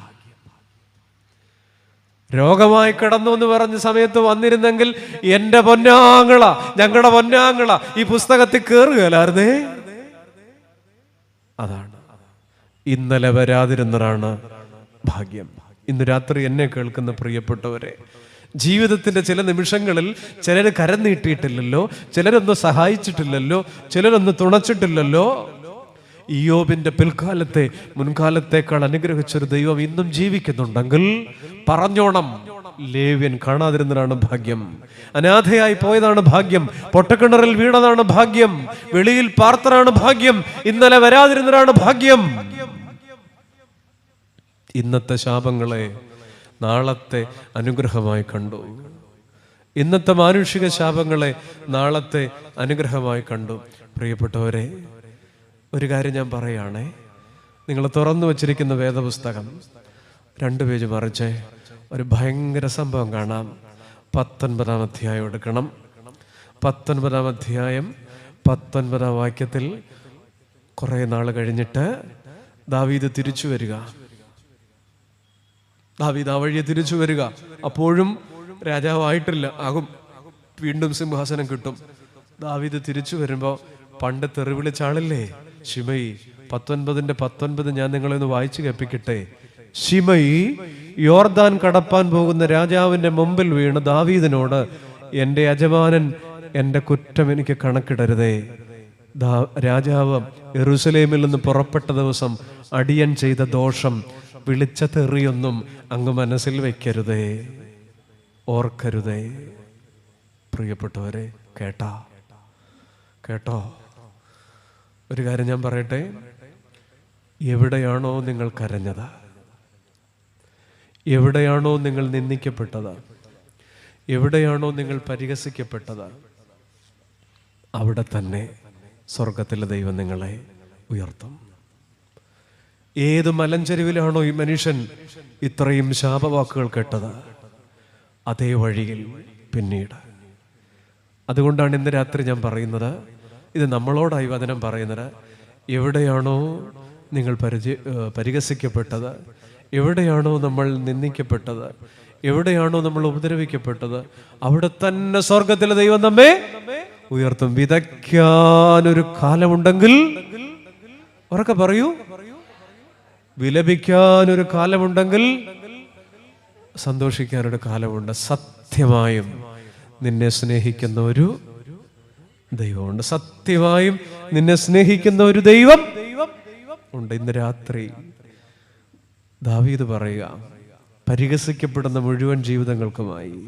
രോഗമായി കിടന്നു എന്ന് പറഞ്ഞ സമയത്ത് വന്നിരുന്നെങ്കിൽ എന്റെ പൊന്നാങ്ങള, ഞങ്ങളുടെ പൊന്നാങ്ങള ഈ പുസ്തകത്തിൽ കയറുകയല്ലായിരുന്നേ. അതാണ് ഇന്നലെ വരാതിരുന്നതാണ് ഭാഗ്യം. ഇന്ന് രാത്രി എന്നെ കേൾക്കുന്ന പ്രിയപ്പെട്ടവരെ, ജീവിതത്തിന്റെ ചില നിമിഷങ്ങളിൽ ചിലർ കരം നീട്ടിയിട്ടില്ലല്ലോ, ചിലരൊന്നും സഹായിച്ചിട്ടില്ലല്ലോ, ചിലരൊന്നും തുണച്ചിട്ടില്ലല്ലോ. ഇയ്യോബിന്റെ പിൽക്കാലത്തെ മുൻകാലത്തേക്കാൾ അനുഗ്രഹിച്ചൊരു ദൈവം ഇന്നും ജീവിക്കുന്നുണ്ടെങ്കിൽ പറഞ്ഞോണം, ലേവ്യൻ കാണാതിരുന്നതാണ് ഭാഗ്യം, അനാഥയായി പോയതാണ് ഭാഗ്യം, പൊട്ടക്കിണറിൽ വീണതാണ് ഭാഗ്യം, വെളിയിൽ പാർത്തതാണ് ഭാഗ്യം, ഇന്നലെ വരാതിരുന്നതാണ് ഭാഗ്യം. ഇന്നത്തെ ശാപങ്ങളെ നാളത്തെ അനുഗ്രഹമായി കണ്ടു. ഇന്നത്തെ മാനുഷിക ശാപങ്ങളെ നാളത്തെ അനുഗ്രഹമായി കണ്ടു. പ്രിയപ്പെട്ടവരെ, ഒരു കാര്യം ഞാൻ പറയുകയാണേ, നിങ്ങൾ തുറന്നു വച്ചിരിക്കുന്ന വേദപുസ്തകം 2 പേജ് മറിച്ച് ഒരു ഭയങ്കര സംഭവം കാണാം. 19-ാം അധ്യായം എടുക്കണം. 19-ാം അധ്യായം 19-ാം വാക്യത്തിൽ കുറെ നാൾ കഴിഞ്ഞിട്ട് ദാവീദ് തിരിച്ചു വരിക. ദാവീദ് ആ വഴിയെ തിരിച്ചു വരിക. അപ്പോഴും രാജാവായിട്ടില്ല, ആകും, വീണ്ടും സിംഹാസനം കിട്ടും. ദാവീദ് തിരിച്ചു വരുമ്പോൾ പണ്ട് തെറി വിളിച്ച ആളില്ലേ ശിമയി, 19-19 ഞാൻ നിങ്ങളെ ഒന്ന് വായിച്ചു കേൾപ്പിക്കട്ടെ. ശിമയി യോർദാൻ കടപ്പാൻ പോകുന്ന രാജാവിന്റെ മുമ്പിൽ വീണ് ദാവീദിനോട്, എൻ്റെ യജമാനൻ എൻ്റെ കുറ്റം എനിക്ക് കണക്കിടരുതേ. രാജാവ് യെരൂശലേമിൽ നിന്ന് പുറപ്പെട്ട ദിവസം അടിയൻ ചെയ്ത ദോഷം വിളിച്ച തെറിയൊന്നും അങ്ങ് മനസ്സിൽ വെക്കരുതേ, ഓർക്കരുതേ. പ്രിയപ്പെട്ടവരെ, കേട്ടോ, ഒരു കാര്യം ഞാൻ പറയട്ടെ. എവിടെയാണോ നിങ്ങൾ കരഞ്ഞത്, എവിടെയാണോ നിങ്ങൾ നിന്ദിക്കപ്പെട്ടത്, എവിടെയാണോ നിങ്ങൾ പരിഹസിക്കപ്പെട്ടത്, അവിടെ തന്നെ സ്വർഗത്തിലെ ദൈവം നിങ്ങളെ ഉയർത്തും. ഏത് മലഞ്ചെരുവിലാണോ ഈ മനുഷ്യൻ ഇത്രയും ശാപവാക്കുകൾ കേട്ടത്, അതേ വഴിയിൽ പിന്നീട്. അതുകൊണ്ടാണ് ഇന്ന് രാത്രി ഞാൻ പറയുന്നത്, ഇത് നമ്മളോടായി വചനം പറയുന്നത്. എവിടെയാണോ നിങ്ങൾ പരിഹസിക്കപ്പെട്ടത്, എവിടെയാണോ നമ്മൾ നിന്ദിക്കപ്പെട്ടത്, എവിടെയാണോ നമ്മൾ ഉപദ്രവിക്കപ്പെട്ടത്, അവിടെ തന്നെ സ്വർഗത്തിലെ ദൈവം നമ്മെ ഉയർത്തും. വിതയ്ക്കാനൊരു കാലമുണ്ടെങ്കിൽ, ഉറക്കെ പറയൂ, വിലപിക്കാനൊരു കാലമുണ്ടെങ്കിൽ സന്തോഷിക്കാനൊരു കാലമുണ്ട്. സത്യമായും നിന്നെ സ്നേഹിക്കുന്ന ഒരു ദൈവമുണ്ട്. സത്യമായും നിന്നെ സ്നേഹിക്കുന്ന ഒരു ദൈവം ഉണ്ട്. ഇന്ന് രാത്രി ദാവീദ് പറയുക, പരിഹസിക്കപ്പെടുന്ന മുഴുവൻ ജീവിതങ്ങൾക്കുമായി,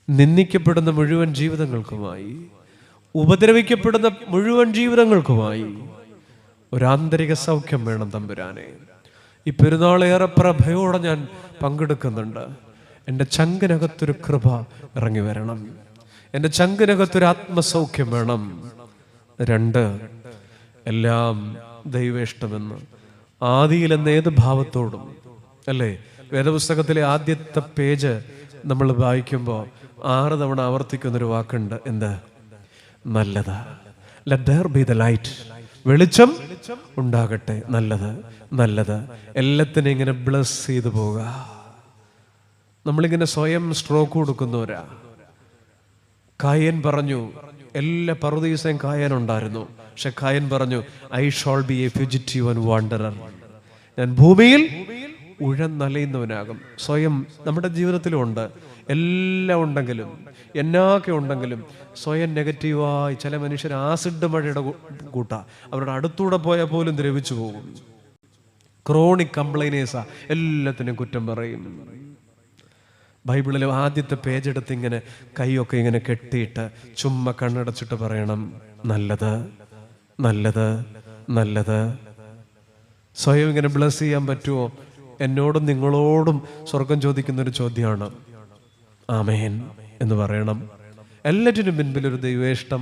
നിന്ദിക്കപ്പെടുന്ന മുഴുവൻ ജീവിതങ്ങൾക്കുമായി, ഉപദ്രവിക്കപ്പെടുന്ന മുഴുവൻ ജീവിതങ്ങൾക്കുമായി ഒരു ആന്തരിക സൗഖ്യം വേണം തമ്പുരാനെ. ഈ പെരുന്നാളേറെ പ്രഭയോടെ ഞാൻ പങ്കെടുക്കുന്നുണ്ട്. എൻ്റെ ചങ്കിനകത്തൊരു കൃപ ഇറങ്ങി വരണം. എൻ്റെ ചങ്കിനകത്തൊരു ആത്മസൗഖ്യം വേണം. 2, എല്ലാം ദൈവേഷ്ടമെന്ന് ആദിയിൽ എന്ന ഏത് ഭാവത്തോടും, അല്ലേ? വേദപുസ്തകത്തിലെ ആദ്യത്തെ പേജ് നമ്മൾ വായിക്കുമ്പോൾ 6 തവണ ആവർത്തിക്കുന്നൊരു വാക്കുണ്ട്. എന്ത്? നല്ലത്. Let there be the light. വെളിച്ചം ഉണ്ടാകട്ടെ. നല്ലത്. എല്ലാത്തിനും ഇങ്ങനെ ബ്ലസ് ചെയ്തു പോവുക. നമ്മളിങ്ങനെ സ്വയം സ്ട്രോക്ക് കൊടുക്കുന്നവരാ. കായൻ പറഞ്ഞു, എല്ലാ പറുദീസയും കായൻ ഉണ്ടായിരുന്നു. പക്ഷെ കായൻ പറഞ്ഞു, I shall be a fugitive and wanderer. ഞാൻ ഭൂമിയിൽ ഉഴന്നലയുന്നവനാകും. സ്വയം നമ്മുടെ ജീവിതത്തിലും ഉണ്ട്. എല്ലാം ഉണ്ടെങ്കിലും, എന്നൊക്കെ ഉണ്ടെങ്കിലും സ്വയം നെഗറ്റീവായി ചില മനുഷ്യർ ആസിഡ് മഴയുടെ കൂട്ടാ. അവരുടെ അടുത്തൂടെ പോയാൽ പോലും ദ്രവിച്ചു പോകും. ക്രോണിക് കംപ്ലൈനേഴ്സാ, എല്ലാത്തിനും കുറ്റം പറയും. ബൈബിളിലെ ആദ്യത്തെ പേജ് എടുത്ത് ഇങ്ങനെ കൈയൊക്കെ ഇങ്ങനെ കെട്ടിയിട്ട് ചുമ്മാ കണ്ണടച്ചിട്ട് പറയണം, നല്ലത്. സ്വയം ഇങ്ങനെ ബ്ലസ് ചെയ്യാൻ പറ്റുമോ? എന്നോടും നിങ്ങളോടും സ്വർഗം ചോദിക്കുന്നൊരു ചോദ്യമാണ്. ആമേൻ എന്ന് പറയണം. എല്ലാറ്റിനും മുൻപിലൊരു ദൈവേഷ്ടം.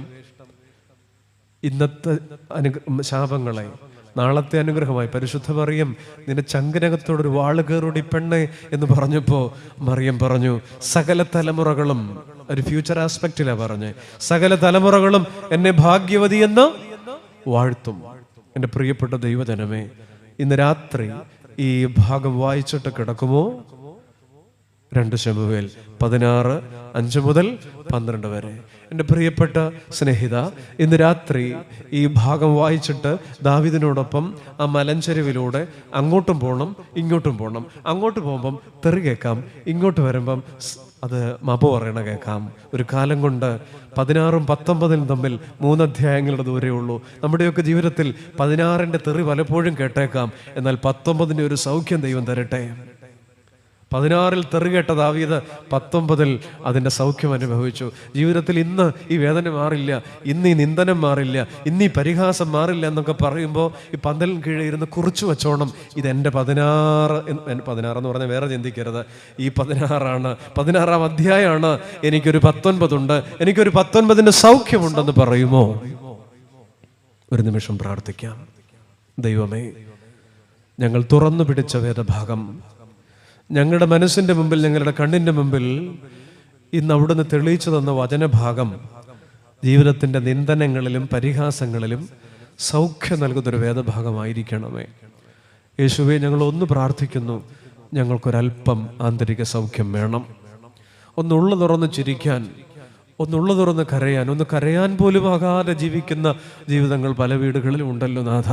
ഇന്നത്തെ ശാപങ്ങളെ നാളത്തെ അനുഗ്രഹമായി പരിശുദ്ധ മറിയം, നിന്റെ ചങ്കിനകത്തോടൊരു വാള് കയറുടി പെണ്ണെ എന്ന് പറഞ്ഞപ്പോ മറിയം പറഞ്ഞു, സകല തലമുറകളും, ഒരു ഫ്യൂച്ചർ ആസ്പെക്റ്റിലാ പറഞ്ഞ്, സകല തലമുറകളും എന്നെ ഭാഗ്യവതി എന്ന് വാഴ്ത്തും. എൻ്റെ പ്രിയപ്പെട്ട ദൈവജനമേ, ഇന്ന് രാത്രി ഈ ഭാഗം വായിച്ചിട്ട് കിടക്കുമോ? 2 ശമൂവേൽ 16:5 മുതൽ 12 വരെ. എൻ്റെ പ്രിയപ്പെട്ട സ്നേഹിത, ഇന്ന് രാത്രി ഈ ഭാഗം വായിച്ചിട്ട് ദാവീദിനോടൊപ്പം ആ മലഞ്ചെരുവിലൂടെ അങ്ങോട്ടും പോകണം, ഇങ്ങോട്ടും പോകണം. അങ്ങോട്ട് പോകുമ്പം തെറി കേൾക്കാം, ഇങ്ങോട്ട് വരുമ്പം അത് മാപ്പ് പറയണ കേൾക്കാം. ഒരു കാലം കൊണ്ട് 16ഉം 19ഉം തമ്മിൽ 3 അധ്യായങ്ങളുടെ ദൂരേ ഉള്ളൂ. നമ്മുടെയൊക്കെ ജീവിതത്തിൽ 16ൻ്റെ തെറി പലപ്പോഴും കേട്ടേക്കാം. എന്നാൽ 19ൻ്റെ ഒരു സൗഖ്യം ദൈവം തരട്ടെ. 16ൽ തെറി കേട്ട ദാവീദ് 19ൽ അതിൻ്റെ സൗഖ്യം അനുഭവിച്ചു. ജീവിതത്തിൽ ഇന്ന് ഈ വേദന മാറില്ല, ഇന്ന് ഈ നിന്ദനം മാറില്ല, ഇന്ന് ഈ പരിഹാസം മാറില്ല എന്നൊക്കെ പറയുമ്പോൾ ഈ പന്തലിന് കീഴെ ഇരുന്ന് കുറിച്ചു വെച്ചോണം, ഇതെൻ്റെ 16 എന്ന് പറഞ്ഞാൽ വേറെ ചിന്തിക്കരുത്. ഈ 16ആണ്, 16ാം അധ്യായമാണ്. എനിക്കൊരു 19 ഉണ്ട്, എനിക്കൊരു 19ൻ്റെ സൗഖ്യമുണ്ടെന്ന് പറയുമോ? ഒരു നിമിഷം പ്രാർത്ഥിക്കാം. ദൈവമേ, ഞങ്ങൾ തുറന്നു പിടിച്ച വേദഭാഗം ഞങ്ങളുടെ മനസ്സിൻ്റെ മുമ്പിൽ, ഞങ്ങളുടെ കണ്ണിൻ്റെ മുമ്പിൽ ഇന്ന് അവിടുന്ന് തെളിയിച്ചു തന്ന വചനഭാഗം ജീവിതത്തിൻ്റെ നിന്ദനങ്ങളിലും പരിഹാസങ്ങളിലും സൗഖ്യം നൽകുന്നൊരു വേദഭാഗമായിരിക്കണമേ. യേശുവേ, ഞങ്ങൾ ഒന്ന് പ്രാർത്ഥിക്കുന്നു, ഞങ്ങൾക്കൊരല്പം ആന്തരിക സൗഖ്യം വേണം. ഒന്നുള്ളു തുറന്ന് ചിരിക്കാൻ, ഒന്നുള്ളു തുറന്ന് കരയാൻ, ഒന്ന് കരയാൻ പോലും ആകാതെ ജീവിക്കുന്ന ജീവിതങ്ങൾ പല വീടുകളിലും ഉണ്ടല്ലോ നാഥ.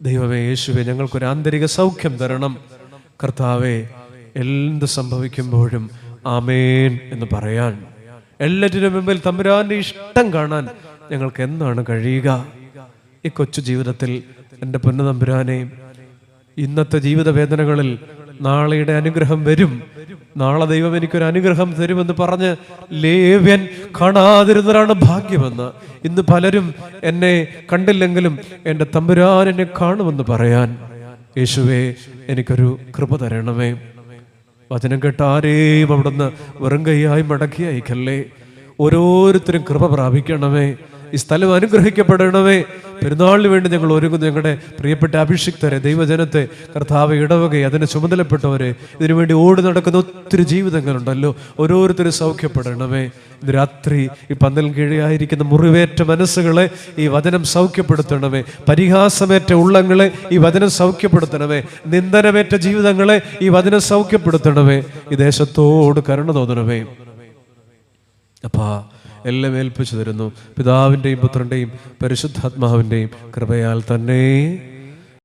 ദൈവമേ, യേശുവേ, ഞങ്ങൾക്കൊരു ആന്തരിക സൗഖ്യം തരണം. കർത്താവേ, എന്ത് സംഭവിക്കുമ്പോഴും ആമേൻ എന്ന് പറയാൻ, എല്ലാറ്റിനും മുമ്പിൽ തമ്പുരാന്റെ ഇഷ്ടം കാണാൻ ഞങ്ങൾക്ക് എന്നാണ് കഴിയുക? ഈ കൊച്ചു ജീവിതത്തിൽ എൻ്റെ പൊന്നു തമ്പുരാനെ, ഇന്നത്തെ ജീവിത വേദനകളിൽ നാളെയുടെ അനുഗ്രഹം വരും, നാളെ ദൈവം എനിക്കൊരു അനുഗ്രഹം തരുമെന്ന് പറഞ്ഞ് ലേവ്യൻ കാണാതിരുന്നതാണ് ഭാഗ്യമെന്ന്. ഇന്ന് പലരും എന്നെ കണ്ടില്ലെങ്കിലും എൻ്റെ തമ്പുരാൻ എന്നെ കാണുമെന്ന് പറയാൻ യേശുവേ, എനിക്കൊരു കൃപ തരണമേ. വചനം കേട്ട ആരെയും അവിടുന്ന് വെറും കൈയായി മടക്കി അയക്കല്ലേ. ഓരോരുത്തരും കൃപ പ്രാപിക്കണമേ. ഈ സ്ഥലം അനുഗ്രഹിക്കപ്പെടണമേ. പെരുന്നാളിന് വേണ്ടി ഞങ്ങൾ ഒരുങ്ങുന്നു. ഞങ്ങളുടെ പ്രിയപ്പെട്ട അഭിഷിക്തരെ, ദൈവജനത്തെ, കർത്താവ്, ഇടവകയെ, അതിന് ചുമതലപ്പെട്ടവരെ, ഇതിനുവേണ്ടി ഓടി നടക്കുന്ന ഒത്തിരി ജീവിതങ്ങളുണ്ടല്ലോ. ഓരോരുത്തരും സൗഖ്യപ്പെടണമേ. ഇന്ന് രാത്രി ഈ പന്തലിന് കീഴെയായിരിക്കുന്ന മുറിവേറ്റ മനസ്സുകളെ ഈ വചനം സൗഖ്യപ്പെടുത്തണമേ. പരിഹാസമേറ്റ ഉള്ളങ്ങളെ ഈ വചനം സൗഖ്യപ്പെടുത്തണമേ. നിന്ദനമേറ്റ ജീവിതങ്ങളെ ഈ വചനം സൗഖ്യപ്പെടുത്തണമേ. ഈ ദേശത്തോട് കരുണ തോന്നണമേ. അപ്പാ, എല്ലാം ഏൽപ്പിച്ചു തരുന്നു. പിതാവിൻ്റെയും പുത്രൻ്റെയും പരിശുദ്ധാത്മാവിൻ്റെയും കൃപയാൽ തന്നെ.